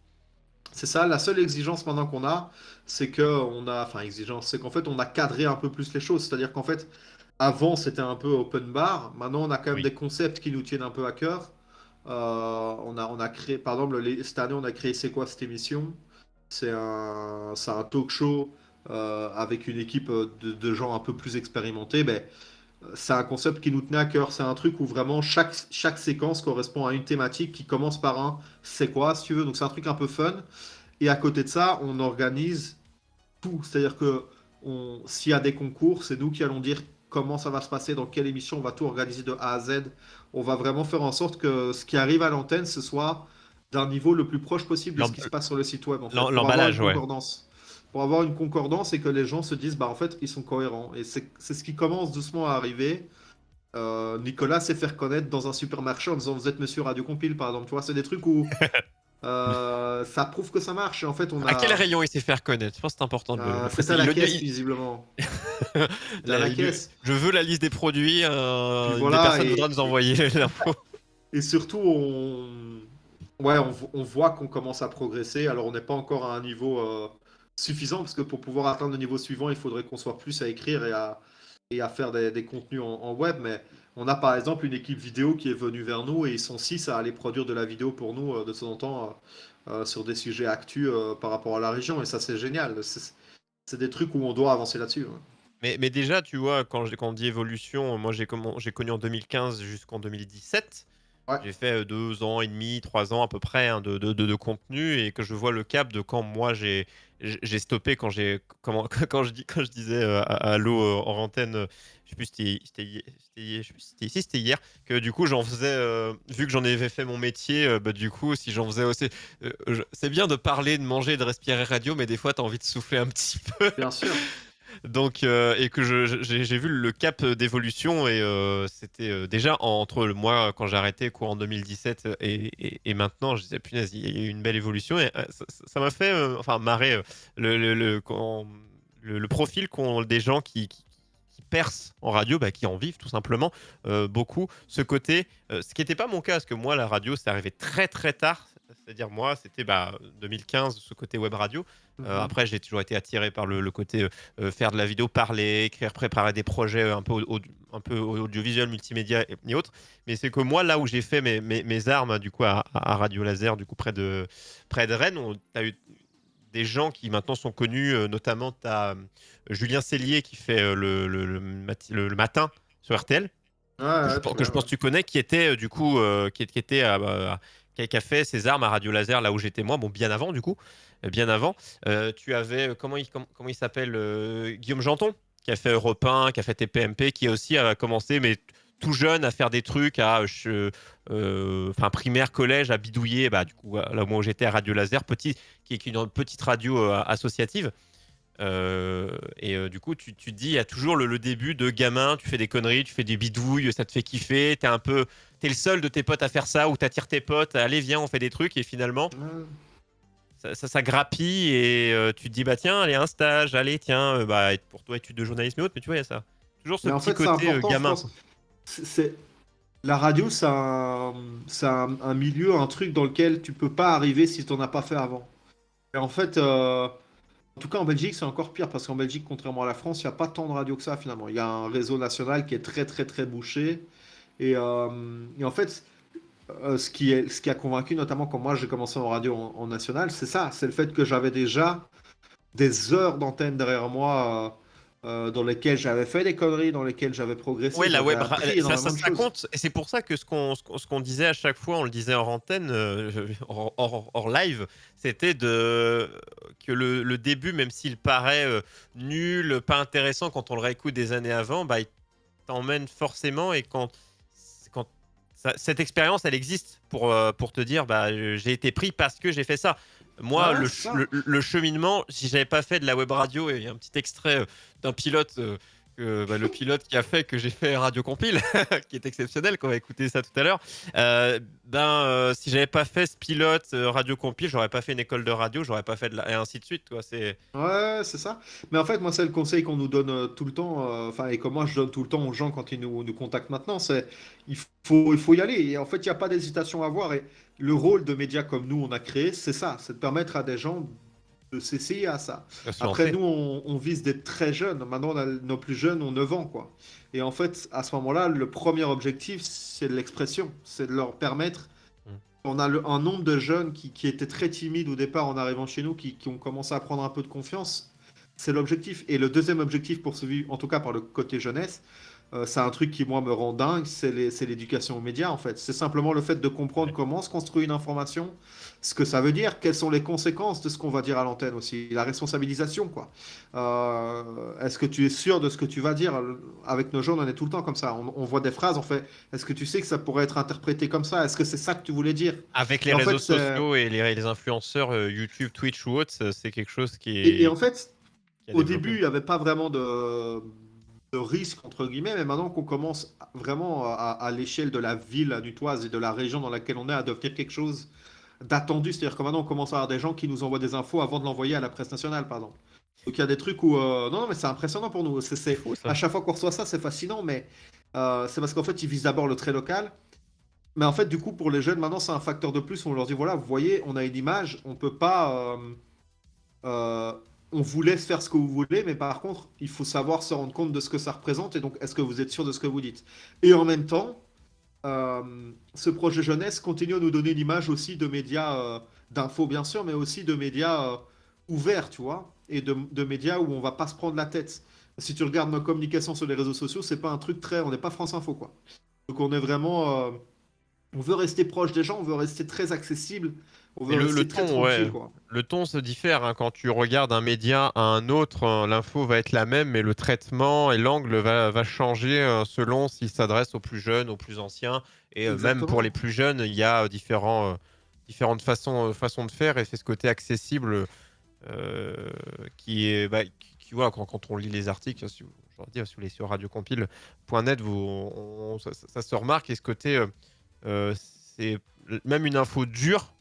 c'est ça. La seule exigence maintenant qu'on a, c'est que on a, enfin, exigence, c'est qu'en fait, on a cadré un peu plus les choses. C'est-à-dire qu'en fait, avant, c'était un peu open bar. Maintenant, on a quand même Oui. des concepts qui nous tiennent un peu à cœur. On a créé, par exemple, cette année, on a créé C'est quoi cette émission? C'est un talk show avec une équipe de gens un peu plus expérimentés. Ben, c'est un concept qui nous tenait à cœur. C'est un truc où vraiment chaque séquence correspond à une thématique qui commence par un c'est quoi, si tu veux. Donc c'est un truc un peu fun. Et à côté de ça, on organise tout. C'est-à-dire que s'il y a des concours, c'est nous qui allons dire comment ça va se passer, dans quelle émission, on va tout organiser de A à Z. On va vraiment faire en sorte que ce qui arrive à l'antenne, ce soit d'un niveau le plus proche possible de ce L'em- qui se passe sur le site web, en fait, pour avoir une L'emballage, ouais. concordance. Pour avoir une concordance et que les gens se disent, bah en fait, ils sont cohérents. Et c'est ce qui commence doucement à arriver. Nicolas s'est fait reconnaître dans un supermarché en disant, vous êtes Monsieur Radio Compile, par exemple. Tu vois, c'est des trucs où ça prouve que ça marche. Et en fait, on À quel a. rayon il s'est fait reconnaître? Je pense que c'est important de le C'est à préciser. la caisse, visiblement. C'est à la caisse. Je veux la liste des produits. Puis Une des voilà, personnes voudra nous envoyer l'info. et surtout, ouais, on voit qu'on commence à progresser. Alors, on n'est pas encore à un niveau suffisant, parce que pour pouvoir atteindre le niveau suivant, il faudrait qu'on soit plus à écrire et à faire des contenus en web. Mais on a par exemple une équipe vidéo qui est venue vers nous et ils sont 6 à aller produire de la vidéo pour nous de temps en temps sur des sujets actus par rapport à la région. Et ça, c'est génial. C'est des trucs où on doit avancer là-dessus. Ouais. Mais déjà, tu vois, quand on dit évolution, moi j'ai connu en 2015 jusqu'en 2017. Ouais. J'ai fait 2 ans et demi, 3 ans à peu près hein, de contenu et que je vois le cap de quand moi j'ai stoppé quand je disais à Lo en antenne, je sais plus si c'était hier que du coup j'en faisais vu que j'en avais fait mon métier bah, du coup si j'en faisais aussi c'est bien de parler de manger de respirer radio mais des fois tu as envie de souffler un petit peu. Bien sûr. Donc, et que j'ai vu le cap d'évolution et c'était déjà entre moi quand j'ai arrêté quoi en 2017 et maintenant, je disais punaise, il y a eu une belle évolution et ça m'a fait enfin marrer le profil qu'ont des gens qui percent en radio, bah, qui en vivent tout simplement beaucoup. Ce côté, ce qui n'était pas mon cas, parce que moi la radio, c'est arrivé très très tard. C'est-à-dire moi, c'était 2015, ce côté web radio. Mhm. Après, j'ai toujours été attiré par le côté faire de la vidéo, parler, écrire, préparer des projets un peu audiovisuel, multimédia et autres. Mais c'est que moi, là où j'ai fait mes armes, du coup, à Radio Laser, du coup, près de Rennes, tu as eu des gens qui maintenant sont connus, notamment tu as Julien Cellier qui fait le matin sur RTL, Ouais, ouais, très que je bien. pense Ouais. que tu connais, qui était du coup, qui était qui a fait ses armes à Radio Laser là où j'étais moi, bon bien avant du coup, bien avant. Tu avais comment il s'appelle Guillaume Janton qui a fait Europe 1, qui a fait TPMP, qui a aussi commencé mais tout jeune à faire des trucs enfin primaire collège à bidouiller bah du coup là où moi j'étais à Radio Laser petit qui est une petite radio associative Du coup, tu te dis, il y a toujours le début de gamin, tu fais des conneries, tu fais des bidouilles, ça te fait kiffer, t'es le seul de tes potes à faire ça, ou t'attires tes potes, allez, viens, on fait des trucs, et finalement, Ouais. ça grappille, et tu te dis, bah tiens, allez, un stage, allez, tiens, bah, pour toi, études de journalisme et autres, mais tu vois, il y a ça. Toujours ce Mais en petit fait, c'est côté important, je gamin, pense. quoi. C'est la radio, c'est un milieu, un truc dans lequel tu peux pas arriver si tu n'en as pas fait avant. Et en fait, en tout cas en Belgique, c'est encore pire parce qu'en Belgique, contrairement à la France, il n'y a pas tant de radio que ça finalement. Il y a un réseau national qui est très très très bouché. Et en fait, ce qui a convaincu, notamment quand moi j'ai commencé en radio en national, c'est ça, c'est le fait que j'avais déjà des heures d'antenne derrière moi dans lesquelles j'avais fait des conneries, dans lesquelles j'avais progressé, Ouais, la j'avais web, appris énormément de ça choses. compte. Et c'est pour ça que ce qu'on disait à chaque fois, on le disait hors antenne, hors live, c'était que le début, même s'il paraît nul, pas intéressant quand on le réécoute des années avant, bah, il t'emmène forcément. Et quand cette expérience, elle existe pour te dire, bah, j'ai été pris parce que j'ai fait ça. Moi, Ouais, c'est ça. le cheminement, si j'avais pas fait de la web radio, et il y a un petit extrait d'un pilote, le pilote qui a fait que j'ai fait Radio Compile, qui est exceptionnel, qu'on va écouter ça tout à l'heure. Si j'avais pas fait ce pilote Radio Compile, j'aurais pas fait une école de radio, j'aurais pas fait et ainsi de suite, quoi. C'est Ouais, c'est ça. Mais en fait, moi, c'est le conseil qu'on nous donne tout le temps, enfin, et que moi, je donne tout le temps aux gens quand ils nous contactent maintenant, c'est il faut y aller. Et en fait, il n'y a pas d'hésitation à avoir. Et le rôle de médias comme nous, on a créé, c'est ça, c'est de permettre à des gens de s'essayer à ça. de se Après, lancer. nous, on vise des très jeunes. Maintenant, nos plus jeunes ont 9 ans, quoi. Et en fait, à ce moment-là, le premier objectif, c'est de l'expression. C'est de leur permettre. Mm. On a un nombre de jeunes qui étaient très timides au départ en arrivant chez nous, qui ont commencé à prendre un peu de confiance. C'est l'objectif. Et le deuxième objectif poursuivi, en tout cas par le côté jeunesse, c'est un truc qui, moi, me rend dingue, c'est l'éducation aux médias, en fait. C'est simplement le fait de comprendre Ouais. comment se construit une information, ce que ça veut dire, quelles sont les conséquences de ce qu'on va dire à l'antenne aussi, la responsabilisation, quoi. Est-ce que tu es sûr de ce que tu vas dire? Avec nos jeunes, on est tout le temps comme ça. On voit des phrases, on fait, est-ce que tu sais que ça pourrait être interprété comme ça? Est-ce que c'est ça que tu voulais dire? Avec les Et en réseaux fait, sociaux et les influenceurs YouTube, Twitch ou autres, c'est quelque chose en fait, qui a au développé. début, il n'y avait pas vraiment de risque, entre guillemets, mais maintenant qu'on commence vraiment à l'échelle de la ville adutoise et de la région dans laquelle on est à devenir quelque chose d'attendu, c'est-à-dire que maintenant on commence à avoir des gens qui nous envoient des infos avant de l'envoyer à la presse nationale, par exemple. Donc il y a des trucs où... Non, non, mais c'est impressionnant pour nous. C'est fou À ça. chaque fois qu'on reçoit ça, c'est fascinant, mais c'est parce qu'en fait, ils visent d'abord le très local. Mais en fait, du coup, pour les jeunes, maintenant, c'est un facteur de plus où on leur dit, voilà, vous voyez, on a une image, on peut pas... euh, on vous laisse faire ce que vous voulez, mais par contre, il faut savoir se rendre compte de ce que ça représente et donc est-ce que vous êtes sûr de ce que vous dites. Et en même temps, ce projet jeunesse continue à nous donner une image aussi de médias d'infos, bien sûr, mais aussi de médias ouverts, tu vois, et de médias où on va pas se prendre la tête. Si tu regardes nos communications sur les réseaux sociaux, c'est pas un truc très. On n'est pas France Info, quoi. Donc on est vraiment. On veut rester proche des gens, on veut rester très accessible, on Mais veut le rester très ton, tranquille, ouais. quoi. Le ton se diffère, hein. Quand tu regardes un média à un autre, l'info va être la même, mais le traitement et l'angle va changer selon s'il s'adresse aux plus jeunes, aux plus anciens. Et même pour les Exactement. plus jeunes, il y a différentes façons de faire. Et c'est ce côté accessible qui est, voilà, quand on lit les articles, je leur dis, si vous allez sur radiocompile.net, ça se remarque. Et ce côté, c'est même une info dure,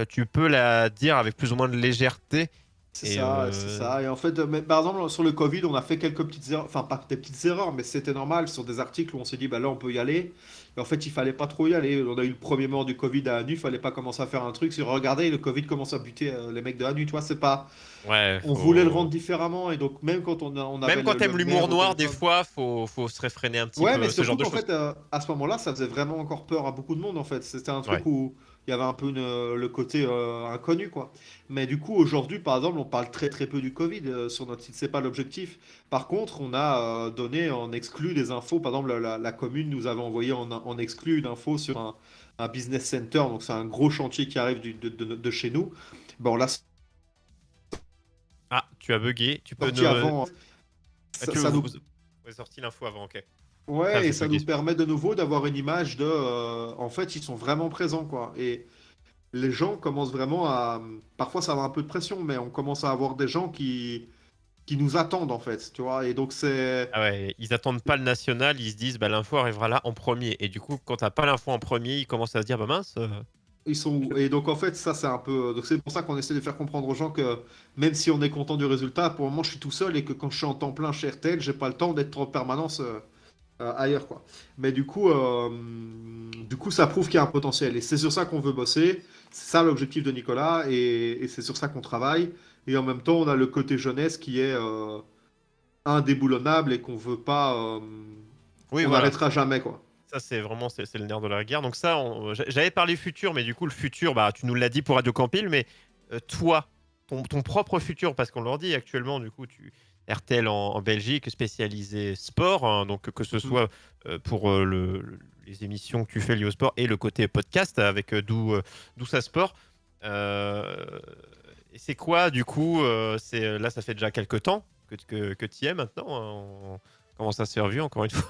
tu peux la dire avec plus ou moins de légèreté. C'est Et ça, c'est ça. Et en fait, mais par exemple, sur le Covid, on a fait quelques petites erreurs, enfin pas des petites erreurs, mais c'était normal sur des articles où on s'est dit, bah là, on peut y aller. Et en fait, il fallait pas trop y aller. On a eu le premier mort du Covid à Anu, il fallait pas commencer à faire un truc sur, regardez, le Covid commence à buter les mecs de Anu, tu vois, c'est pas. ouais, On voulait le rendre différemment, et donc même quand on même avait quand le t'aimes maire l'humour au noir, des téléphone. fois, faut se réfréner un petit Ouais, mais peu, ce genre surtout de qu'en choses. fait, à ce moment-là, ça faisait vraiment encore peur à beaucoup de monde, en fait. C'était un Ouais. truc où il y avait un peu le côté inconnu, quoi. Mais du coup, aujourd'hui, par exemple, on parle très très peu du Covid sur notre site. C'est pas l'objectif. Par contre, on a donné en exclu des infos. Par exemple, la commune nous avait envoyé en exclu une info sur un business center. Donc, c'est un gros chantier qui arrive de chez nous. Bon, on l'a Ah, tu as bugué. Tu peux sorti ne. avant. Ah, Ça, ça nous vous avez sorti l'info avant, ok. Ça Ouais, et faisait ça bugger. nous permet de nouveau d'avoir une image de, en fait, ils sont vraiment présents, quoi. Et les gens commencent vraiment à, parfois ça va un peu de pression, mais on commence à avoir des gens qui nous attendent en fait, tu vois. Et donc c'est Ah ouais, ils attendent pas le national, ils se disent bah l'info arrivera là en premier. Et du coup, quand t'as pas l'info en premier, ils commencent à se dire bah mince. ils sont où? Et donc en fait ça c'est un peu donc c'est pour ça qu'on essaie de faire comprendre aux gens que même si on est content du résultat, pour le moment je suis tout seul et que quand je suis en temps plein chez RTL, j'ai pas le temps d'être en permanence ailleurs quoi. Mais du coup ça prouve qu'il y a un potentiel et c'est sur ça qu'on veut bosser. C'est ça l'objectif de Nicolas et c'est sur ça qu'on travaille. Et en même temps on a le côté jeunesse qui est indéboulonnable et qu'on veut pas, Oui, on voilà. n'arrêtera jamais quoi. Ça, c'est vraiment c'est le nerf de la guerre. Donc ça, j'avais parlé futur, mais du coup, le futur, bah, tu nous l'as dit pour Radio Campil, mais toi, ton propre futur, parce qu'on leur dit actuellement, du coup, RTL en Belgique, spécialisé sport, hein, donc que ce Mhm. soit pour les émissions que tu fais liées au sport et le côté podcast avec d'où ça sport. Euh, et c'est quoi, du coup, là, ça fait déjà quelques temps que tu y es maintenant. Hein, comment ça s'est revu, encore une fois.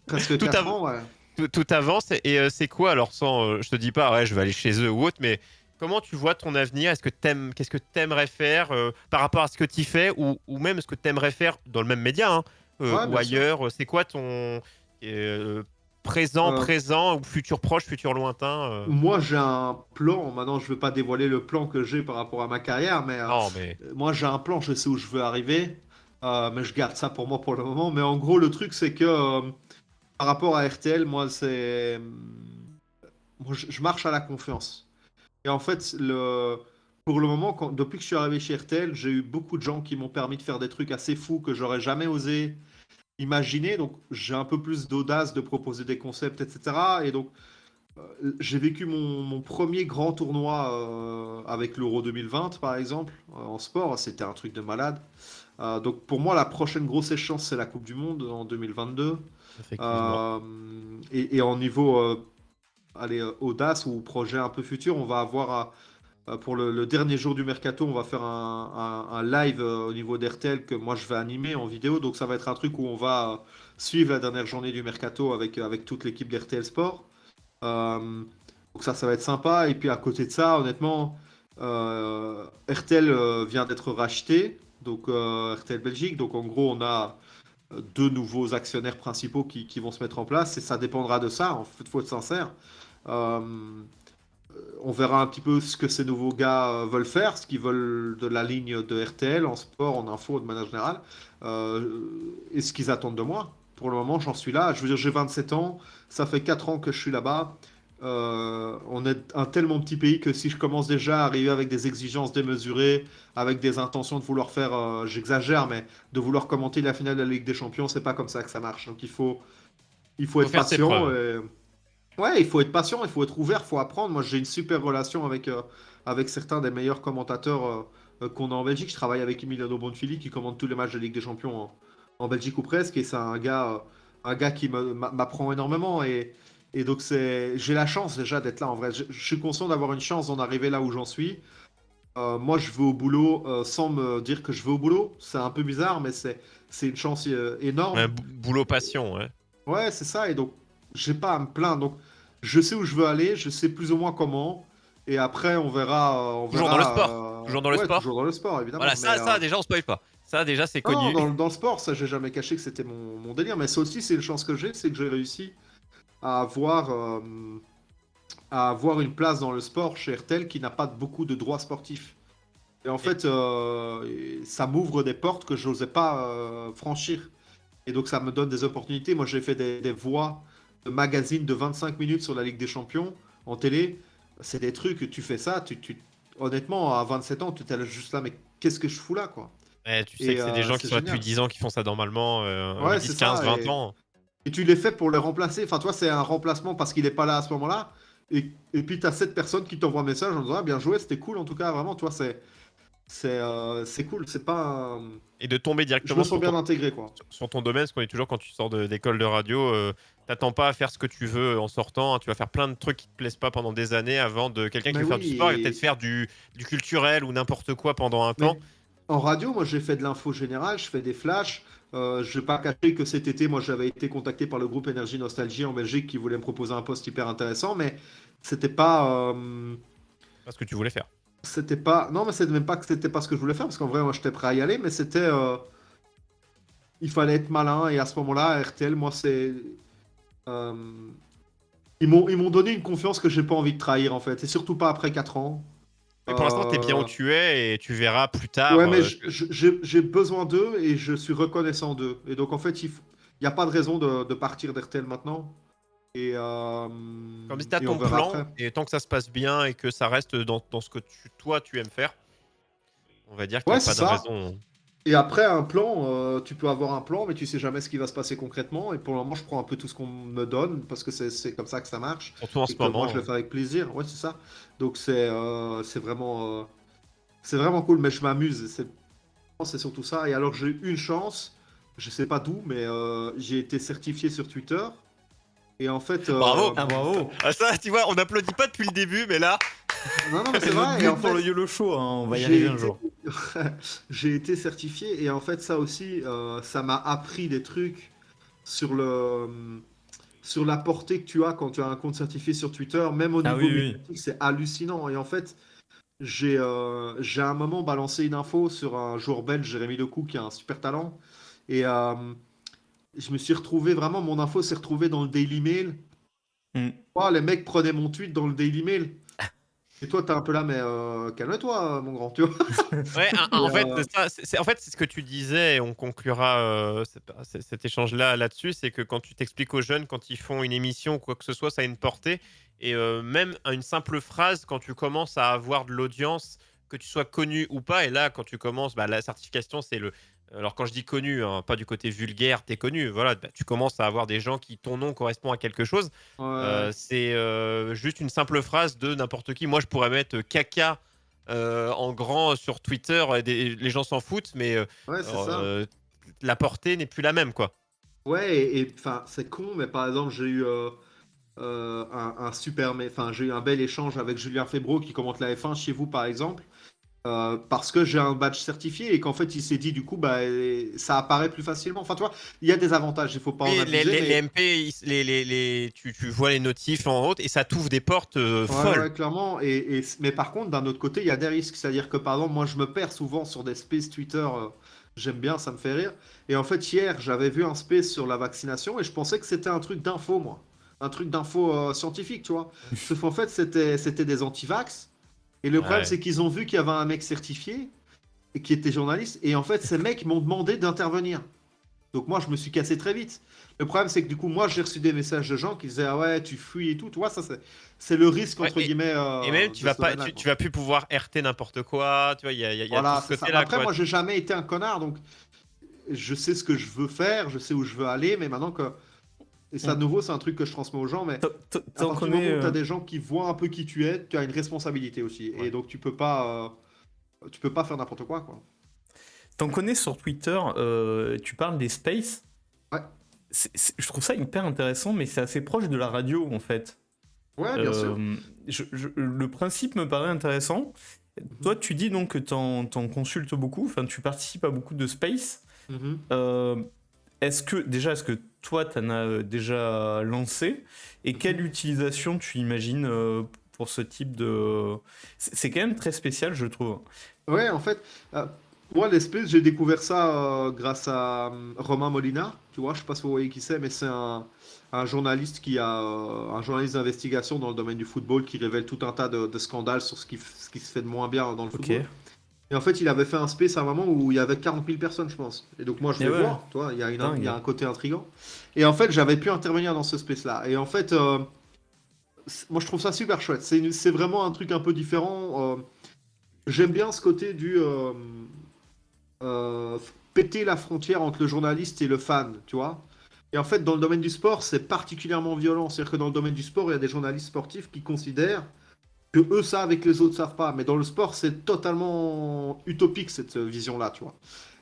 Presque Tout, 4 ans, ouais. tout avance et c'est quoi alors sans je te dis pas ouais je vais aller chez eux ou autre mais comment tu vois ton avenir est-ce que qu'est-ce que t'aimerais faire par rapport à ce que tu fais ou même ce que t'aimerais faire dans le même média hein, Ouais, ou bien sûr. ailleurs c'est quoi ton euh, présent Euh, présent ou futur proche futur lointain Moi, j'ai un plan. Maintenant, je ne veux pas dévoiler le plan que j'ai par rapport à ma carrière, mais non mais moi, j'ai un plan. Je sais où je veux arriver, mais je garde ça pour moi pour le moment. Mais en gros, le truc, c'est que par rapport à RTL, moi, moi, je marche à la confiance. Et en fait, pour le moment, depuis que je suis arrivé chez RTL, j'ai eu beaucoup de gens qui m'ont permis de faire des trucs assez fous que j'aurais jamais osé imaginer. Donc, j'ai un peu plus d'audace de proposer des concepts, etc. Et donc, j'ai vécu mon premier grand tournoi avec l'Euro 2020, par exemple, en sport. C'était un truc de malade. Donc, pour moi, la prochaine grosse échéance, c'est la Coupe du Monde en 2022. effectivement Euh, et en niveau allez, audace ou projet un peu futur, on va avoir pour le dernier jour du mercato, on va faire un live au niveau d'RTL que moi je vais animer en vidéo. Donc ça va être un truc où on va suivre la dernière journée du mercato avec toute l'équipe d'RTL Sport. Donc ça va être sympa. Et puis à côté de ça, honnêtement, RTL vient d'être racheté, donc RTL Belgique. Donc en gros, on a deux nouveaux actionnaires principaux qui vont se mettre en place et ça dépendra de ça. En fait, faut être sincère. Euh, on verra un petit peu ce que ces nouveaux gars veulent faire, ce qu'ils veulent de la ligne de RTL en sport, en info, de manière générale, et ce qu'ils attendent de moi. Pour le moment, j'en suis là. Je veux dire, j'ai 27 ans, ça fait 4 ans que je suis là-bas. On est un tellement petit pays que si je commence déjà à arriver avec des exigences démesurées, avec des intentions de vouloir faire, j'exagère, mais de vouloir commenter la finale de la Ligue des Champions, c'est pas comme ça que ça marche. Donc il faut faut être faire ses patient. preuves Ouais, il faut être patient, il faut être ouvert, il faut apprendre. Moi, j'ai une super relation avec certains des meilleurs commentateurs qu'on a en Belgique. Je travaille avec Emiliano Bonfili qui commande tous les matchs de Ligue des Champions en Belgique ou presque. Et c'est un gars qui m'apprend énormément. Et donc, j'ai la chance déjà d'être là en vrai. Je suis conscient d'avoir une chance d'en arriver là où j'en suis. Moi, je vais au boulot sans me dire que je vais au boulot. C'est un peu bizarre, mais c'est une chance un énorme. boulot passion ouais. Ouais, c'est ça. Et donc, j'ai pas à me plaindre. Donc, je sais où je veux aller, je sais plus ou moins comment. Et après, on verra. On Toujours dans le sport verra. toujours dans le Ouais, sport toujours dans le sport, évidemment. voilà Mais ça déjà on spoil pas ça déjà c'est non, connu dans le sport, ça, j'ai jamais caché que c'était mon délire. Mais ça aussi, c'est une chance que j'ai, c'est que j'ai réussi à avoir, euh, à avoir une place dans le sport chez RTL qui n'a pas beaucoup de droits sportifs. Et en et fait, ça m'ouvre des portes que je n'osais pas franchir. Et donc, ça me donne des opportunités. Moi, j'ai fait des voix de magazines de 25 minutes sur la Ligue des Champions en télé. C'est des trucs, tu fais ça, honnêtement, à 27 ans, tu es juste là, mais qu'est-ce que je fous là, quoi? ouais, tu sais Et que c'est des gens qui c'est sont là depuis génial. 10 ans qui font ça normalement Ouais, 10 c'est 15 ça. 20 ans Et tu les fais pour les remplacer. Enfin, toi, c'est un remplacement parce qu'il n'est pas là à ce moment-là. Et puis, tu as cette personne qui t'envoie un message en disant ah, bien joué, c'était cool en tout cas, vraiment, toi, c'est cool. C'est pas et de tomber Je me directement sens bien intégré, quoi. sur ton domaine, parce qu'on est toujours quand tu sors d'école de radio, t'attends pas à faire ce que tu veux en sortant, hein. Tu vas faire plein de trucs qui te plaisent pas pendant des années avant de quelqu'un qui Mais veut faire du oui, sport et peut-être faire du culturel ou n'importe quoi pendant un temps. mais en radio, moi, j'ai fait de l'info générale, je fais des flashs. Je vais pas cacher que cet été, moi, j'avais été contacté par le groupe Énergie Nostalgie en Belgique qui voulait me proposer un poste hyper intéressant, mais c'était pas, Pas ce que tu voulais faire. c'était pas, non, mais c'est même pas que c'était pas ce que je voulais faire, parce qu'en vrai, moi, j'étais prêt à y aller, mais c'était, il fallait être malin. Et à ce moment-là, RTL, moi, c'est. euh, ils m'ont donné une confiance que j'ai pas envie de trahir, en fait. Et surtout pas après 4 ans. Mais pour l'instant, t'es bien où Euh, tu es et tu verras plus tard. Ouais, mais j'ai besoin d'eux et je suis reconnaissant d'eux. Et donc, en fait, il n'y a pas de raison de partir d'RTL maintenant. Et, euh, Comme si t'as et on ton verra après. plan, et tant que ça se passe bien et que ça reste dans ce que toi, tu aimes faire, on va dire qu'il n'y Ouais, a c'est pas de ça. raison. Et après, un plan, tu peux avoir un plan, mais tu sais jamais ce qui va se passer concrètement. Et pour le moment, je prends un peu tout ce qu'on me donne parce que c'est comme ça que ça marche Surtout en ce et que moi, je le moment. fais avec plaisir. Ouais, c'est ça. Donc, c'est vraiment cool, mais je m'amuse. C'est surtout ça. Et alors, j'ai eu une chance, je sais pas d'où, mais j'ai été certifié sur Twitter. Et en fait, Bravo! Ah, bravo. Ah, ça, tu vois, on n'applaudit pas depuis le début, mais là, non, non, mais c'est C'est notre vrai. Et but en pour le fait, YOLO Show, hein, on va y j'ai arriver un été, jour. j'ai été certifié. Et en fait, ça aussi, ça m'a appris des trucs sur sur la portée que tu as quand tu as un compte certifié sur Twitter. Même au Ah niveau oui, oui. médiatique, c'est hallucinant. Et en fait, j'ai à un moment balancé une info sur un joueur belge, Jérémy Lecou, qui a un super talent. Et je me suis retrouvé, vraiment, mon info s'est retrouvée dans le Daily Mail. Mm. Oh, les mecs prenaient mon tweet dans le Daily Mail. Et toi, t'es un peu là, mais calme-toi, mon grand, tu vois. ouais, Et, en fait, c'est ça. En fait, c'est ce que tu disais, et on conclura cet échange-là là-dessus. C'est que quand tu t'expliques aux jeunes, quand ils font une émission ou quoi que ce soit, ça a une portée. Et même une simple phrase, quand tu commences à avoir de l'audience, que tu sois connu ou pas, et là, quand tu commences, bah, la certification, c'est le. Alors, quand je dis connu, hein, pas du côté vulgaire, t'es connu. Voilà, bah, tu commences à avoir des gens qui, ton nom correspond à quelque chose. ouais, C'est juste une simple phrase de n'importe qui. Moi, je pourrais mettre caca en grand sur Twitter, les gens s'en foutent, mais ouais, c'est ça. euh, la portée n'est plus la même, quoi. Ouais, enfin, c'est con, mais par exemple, j'ai eu un super, enfin, j'ai eu un bel échange avec Julien Febro qui commente la F1 chez vous, par exemple. Parce que j'ai un badge certifié et qu'en fait il s'est dit du coup bah ça apparaît plus facilement. Enfin tu vois, il y a des avantages, il faut pas en Oui, abuser, les mais MP, tu vois les notifs en haut et ça t'ouvre des portes ouais, folles. ouais, clairement. Mais par contre, d'un autre côté, il y a des risques. C'est-à-dire que par exemple, moi je me perds souvent sur des spaces Twitter, j'aime bien, ça me fait rire. Et en fait, hier, j'avais vu un space sur la vaccination et je pensais que c'était un truc d'info, moi. Un truc d'info scientifique, tu vois. Sauf qu'en fait, c'était des anti-vax. Et le problème, Ouais. c'est qu'ils ont vu qu'il y avait un mec certifié et qui était journaliste. Et en fait, ces mecs m'ont demandé d'intervenir. Donc moi, je me suis cassé très vite. Le problème, c'est que du coup, moi, j'ai reçu des messages de gens qui disaient ah ouais, tu fuis et tout. Tu vois, ça, c'est le risque Ouais, entre guillemets et même, tu de vas ce pas, domaine-là, tu quoi. vas plus pouvoir RT n'importe quoi. Tu vois, il y a tout Voilà, ce c'est ça. Mais côté-là, après, quoi. moi, j'ai jamais été un connard, donc je sais ce que je veux faire, je sais où je veux aller, mais maintenant que et ça, Mm. de nouveau, c'est un truc que je transmets aux gens, mais à T'en partir du connais, moment où tu as des gens qui voient un peu qui tu es, tu as une responsabilité aussi, et Ouais. donc tu peux pas faire n'importe quoi, quoi. t'en connais sur Twitter, tu parles des spaces. Ouais, Je trouve ça hyper intéressant, mais c'est assez proche de la radio en fait. ouais, bien sûr. Le principe me paraît intéressant. Mhm. Toi, tu dis donc que t'en consultes beaucoup, enfin, tu participes à beaucoup de space. Mhm. Euh, est-ce que toi, t'en as déjà lancé? Et quelle Mhm. utilisation tu imagines pour ce type de... C'est quand même très spécial, je trouve. Ouais, en fait, euh, moi, l'espèce, j'ai découvert ça grâce à Romain Molina. Tu vois, je sais pas si vous voyez qui c'est, mais c'est un journaliste un journaliste d'investigation dans le domaine du football qui révèle tout un tas de scandales sur ce qui se fait de moins bien dans le Ok. football. Et en fait, il avait fait un space à un moment où il y avait 40 000 personnes, je pense. Et donc, moi, je Et vais ouais, voir, tu vois, il y a dingue. un côté intriguant. Et en fait, j'avais pu intervenir dans ce space-là. Et en fait, moi, je trouve ça super chouette. C'est vraiment un truc un peu différent. J'aime bien ce côté du euh, péter la frontière entre le journaliste et le fan, tu vois. Et en fait, dans le domaine du sport, c'est particulièrement violent. C'est-à-dire que dans le domaine du sport, il y a des journalistes sportifs qui considèrent que eux savent et que les autres savent pas. Mais dans le sport, c'est totalement utopique cette vision-là, tu vois.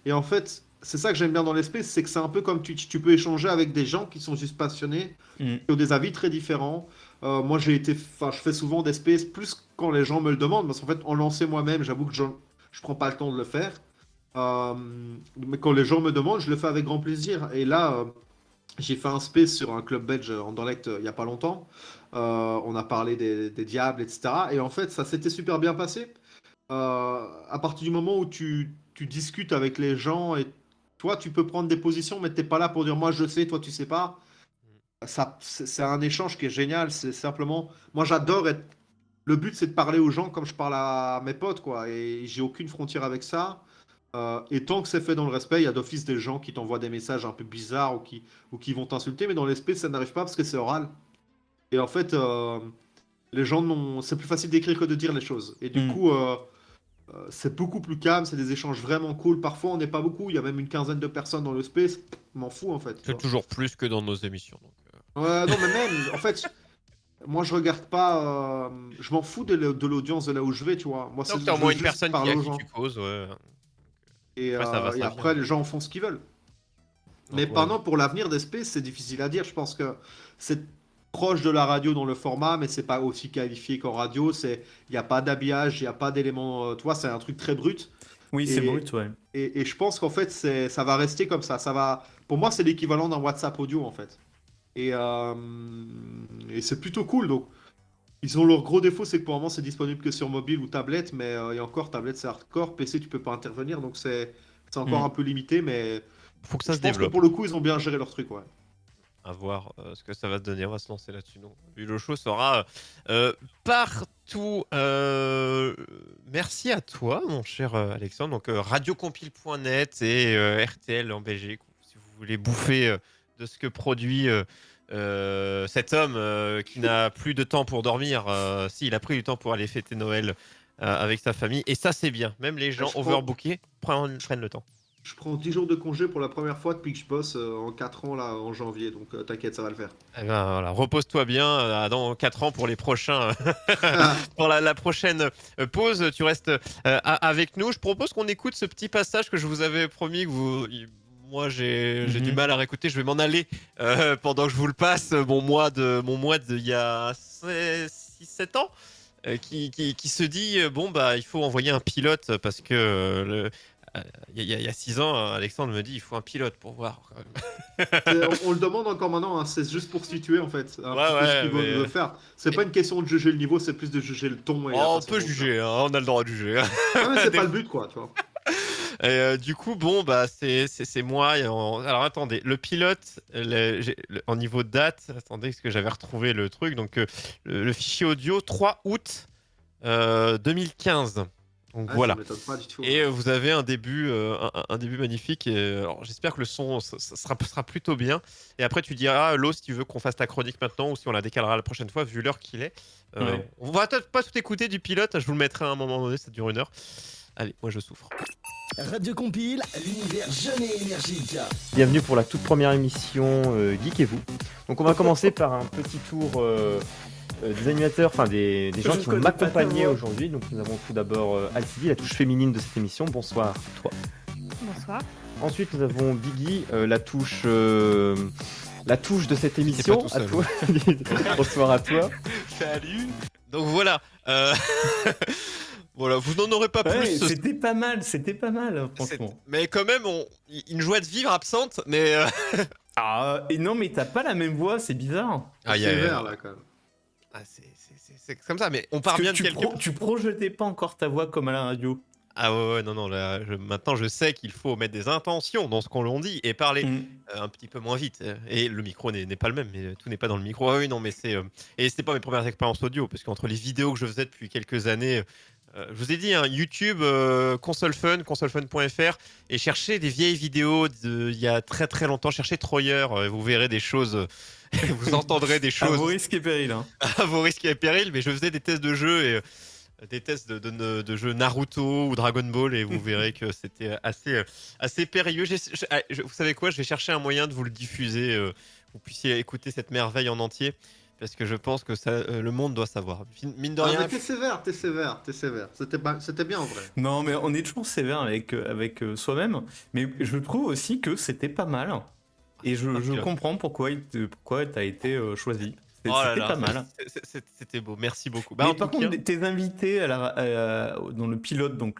Et en fait, c'est ça que j'aime bien dans l'espèce, c'est que c'est un peu comme tu peux échanger avec des gens qui sont juste passionnés, Hmm. qui ont des avis très différents. Moi, enfin, je fais souvent des spaces plus quand les gens me le demandent, parce qu'en fait, en lancer moi-même, j'avoue que je prends pas le temps de le faire. Euh, mais quand les gens me demandent, je le fais avec grand plaisir. Et là, j'ai fait un space sur un club belge en direct il y a pas longtemps. On a parlé des diables, etc. Et en fait, ça s'était super bien passé. À partir du moment où tu discutes avec les gens et toi, tu peux prendre des positions, mais t'es pas là pour dire moi je sais, toi tu sais pas. Ça, c'est un échange qui est génial. C'est simplement, moi j'adore être. Le but c'est de parler aux gens comme je parle à mes potes, quoi. Et j'ai aucune frontière avec ça. Et tant que c'est fait dans le respect, il y a d'office des gens qui t'envoient des messages un peu bizarres ou qui vont t'insulter, mais dans l'esprit ça n'arrive pas parce que c'est oral. Et en fait, les gens n'ont. C'est plus facile d'écrire que de dire les choses. Et du Mm. coup. C'est beaucoup plus calme, c'est des échanges vraiment cool. Parfois, on n'est pas beaucoup, il y a même une quinzaine de personnes dans le space. M'en fous en fait. Tu C'est vois. toujours plus que dans nos émissions. Donc, Non, mais même, en fait, moi je regarde pas. Je m'en fous de l'audience de là où je vais, tu vois. Moi, tant que je t'as au moins veux une juste personne parler à aux qui tu gens. causes, ouais. Et, Après, ça va, euh, et ça après, vient. les gens font ce qu'ils veulent. Mais Donc, ouais. pendant, pour l'avenir des spaces, c'est difficile à dire. Je pense que c'est proche de la radio dans le format, mais c'est pas aussi qualifié qu'en radio. Il n'y a pas d'habillage, il n'y a pas d'éléments. Tu vois, c'est un truc très brut. Oui, c'est Et, brut, ouais. et je pense qu'en fait, ça va rester comme ça. Pour moi, c'est l'équivalent d'un WhatsApp audio, en fait. Et, euh, et c'est plutôt cool. Donc, ils ont leur gros défaut, c'est que pour le moment, c'est disponible que sur mobile ou tablette. Mais et encore, tablette, c'est hardcore. PC, tu peux pas intervenir. Donc, c'est encore Mm. un peu limité. Mais Faut que ça je se pense que développe. pour le coup, ils ont bien géré leur truc, ouais. À voir ce que ça va se donner. On va se lancer là-dessus. Donc, le show sera partout. Merci à toi, mon cher Alexandre. Donc, radiocompile.net et RTL en Belgique. Si vous voulez bouffer de ce que produit cet homme qui n'a plus de temps pour dormir. Si, il a pris du temps pour aller fêter Noël avec sa famille. Et ça, c'est bien. Même les Ouais, gens overbookés prennent le temps. Je prends 10 jours de congé pour la première fois depuis que je bosse en 4 ans, là, en janvier. Donc, t'inquiète, ça va le faire. Eh ben, voilà, repose-toi bien dans 4 ans pour les prochains, pour la prochaine pause. Tu restes avec nous. Je propose qu'on écoute ce petit passage que je vous avais promis que moi, j'ai du Mhm. mal à réécouter. Je vais m'en aller pendant que je vous le passe. Mon mois de il y a 6-7 ans. Qui se dit bon bah il faut envoyer un pilote parce que il y a 6 ans Alexandre me dit il faut un pilote pour voir quand même. On le demande encore maintenant, hein, c'est juste pour situer en fait un Ouais petit peu ce ouais qu'il mais veut faire. C'est pas une question de juger le niveau, c'est plus de juger le ton et la oh, on façon peut dont faire. juger, hein, on a le droit de juger. Ouais, mais c'est Des pas le fois. but quoi, tu vois. Et, du coup, bon, bah, c'est moi. Alors, attendez, le pilote, en niveau de date, attendez, parce que j'avais retrouvé le truc. Donc, le fichier audio, 3 août 2015. Donc, Ouais, ça voilà. m'étonne pas du tout. Et vous avez un début, un début magnifique. Et, alors, j'espère que le son ça sera plutôt bien. Et après, tu diras, Lo, si tu veux qu'on fasse ta chronique maintenant ou si on la décalera la prochaine fois, vu l'heure qu'il est. Ouais. On va peut-être pas tout écouter du pilote. Je vous le mettrai à un moment donné, ça dure 1 heure. Allez, moi je souffre. Radio Compile, l'univers jeune et énergique. Bienvenue pour la toute première émission Geekez-vous. Donc on va commencer par un petit tour des animateurs, enfin des gens qui vont m'accompagner aujourd'hui. Donc nous avons tout d'abord Alcidy, la touche féminine de cette émission. Bonsoir à toi. Bonsoir. Ensuite nous avons Biggie, la touche de cette émission. pas tout seul, À toi. Bonsoir à toi. Salut. Donc voilà. Voilà, vous n'en aurez pas Ouais, plus. c'était pas mal, franchement. Mais quand même, une joie de vivre absente, mais. Ah, et non, mais t'as pas la même voix, c'est bizarre. Ah, C'est vert là quand même. Ah, c'est comme ça, mais on part bien de quelque Tu projetais pas encore ta voix comme à la radio. Ah ouais, non, là, maintenant je sais qu'il faut mettre des intentions dans ce qu'on dit et parler un petit peu moins vite. Et le micro n'est pas le même, mais tout n'est pas dans le micro. Ah oui, non, mais et c'était pas mes premières expériences audio, parce qu'entre les vidéos que je faisais depuis quelques années, je vous ai dit, hein, YouTube, consolefun.fr, et cherchez des vieilles vidéos il y a très très longtemps, cherchez Troyer, et vous verrez des choses, vous entendrez des À choses vos risques et périls. Hein. à vos risques et périls, mais je faisais des tests de jeux et des tests de jeux Naruto ou Dragon Ball et vous verrez que c'était assez périlleux. Vous savez quoi, je vais chercher un moyen de vous le diffuser, vous puissiez écouter cette merveille en entier. Parce que je pense que le monde doit savoir. Mine de Ah, rien. mais t'es sévère. C'était bien en vrai. Non, mais on est toujours sévère avec soi-même. Mais je trouve aussi que c'était pas mal. Et je comprends pourquoi t'as été choisi. Oh là C'était là, pas mal. C'était beau, merci beaucoup. Mais En par tout contre, cas, tes invités dans le pilote, donc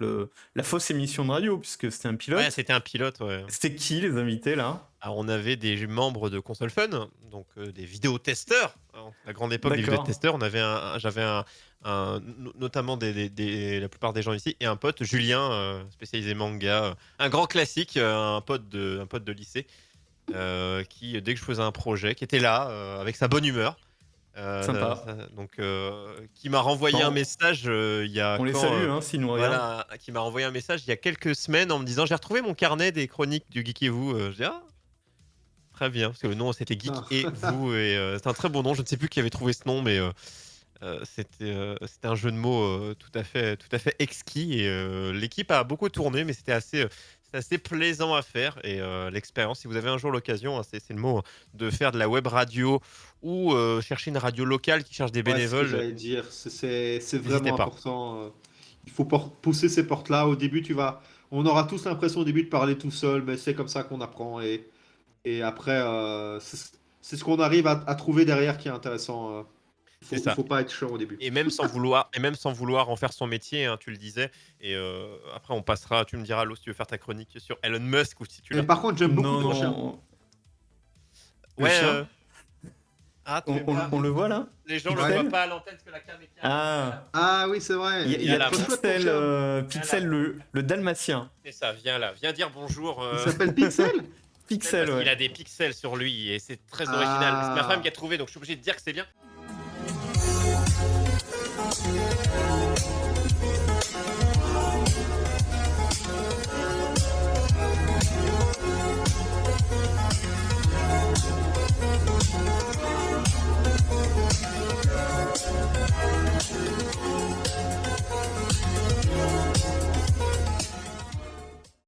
la fausse émission de radio, puisque c'était un pilote. ouais, c'était un pilote. Ouais. C'était qui les invités là? Alors, on avait des membres de Console Fun, donc des vidéotesteurs. La grande époque des D'accord. vidéos testeurs, j'avais notamment la plupart des gens ici, et un pote, Julien, spécialisé manga, un grand classique, un pote de lycée, qui, dès que je faisais un projet, qui était là, avec sa bonne humeur, Sympa. qui m'a renvoyé Bon, un message il y a On les salue, hein, s'ils nous regardent. voilà, qui m'a renvoyé un message il y a quelques semaines en me disant j'ai retrouvé mon carnet des chroniques du Geek et vous. Je dis ah très bien parce que le nom c'était Geek Ah. et vous et c'est un très bon nom. Je ne sais plus qui avait trouvé ce nom mais c'était un jeu de mots tout à fait exquis et l'équipe a beaucoup tourné mais c'était assez plaisant à faire et l'expérience si vous avez un jour l'occasion hein, c'est le mot de faire de la web radio ou chercher une radio locale qui cherche des Ouais, c'est ce que bénévoles, j'allais dire. C'est n'hésitez vraiment pas. important. Il faut pousser ces portes-là. Au début, on aura tous l'impression au début de parler tout seul, mais c'est comme ça qu'on apprend. Et après, c'est ce qu'on arrive à trouver derrière qui est intéressant. C'est Il ça. faut pas être chiant au début. Et même sans vouloir en faire son métier, hein, tu le disais. Et après, on passera. Tu me diras, Lo, si tu veux faire ta chronique sur Elon Musk ou si tu Mais l'as. par contre, j'aime beaucoup Non, ton chien. non. Le Ouais. chien Ah, tu fais pas- on le voit là? les gens le Ouais. voient pas à l'antenne parce que la cam est calme. Ah, Ah oui, c'est vrai. il y a là, trop chouette, ton Pixel, chien. Pixel le dalmatien. C'est ça. Viens là. Viens dire bonjour. Il s'appelle Pixel. Pixel, parce qu'il ouais. a des pixels sur lui et c'est très Ah. original. C'est ma femme qui a trouvé, donc je suis obligé de dire que c'est bien.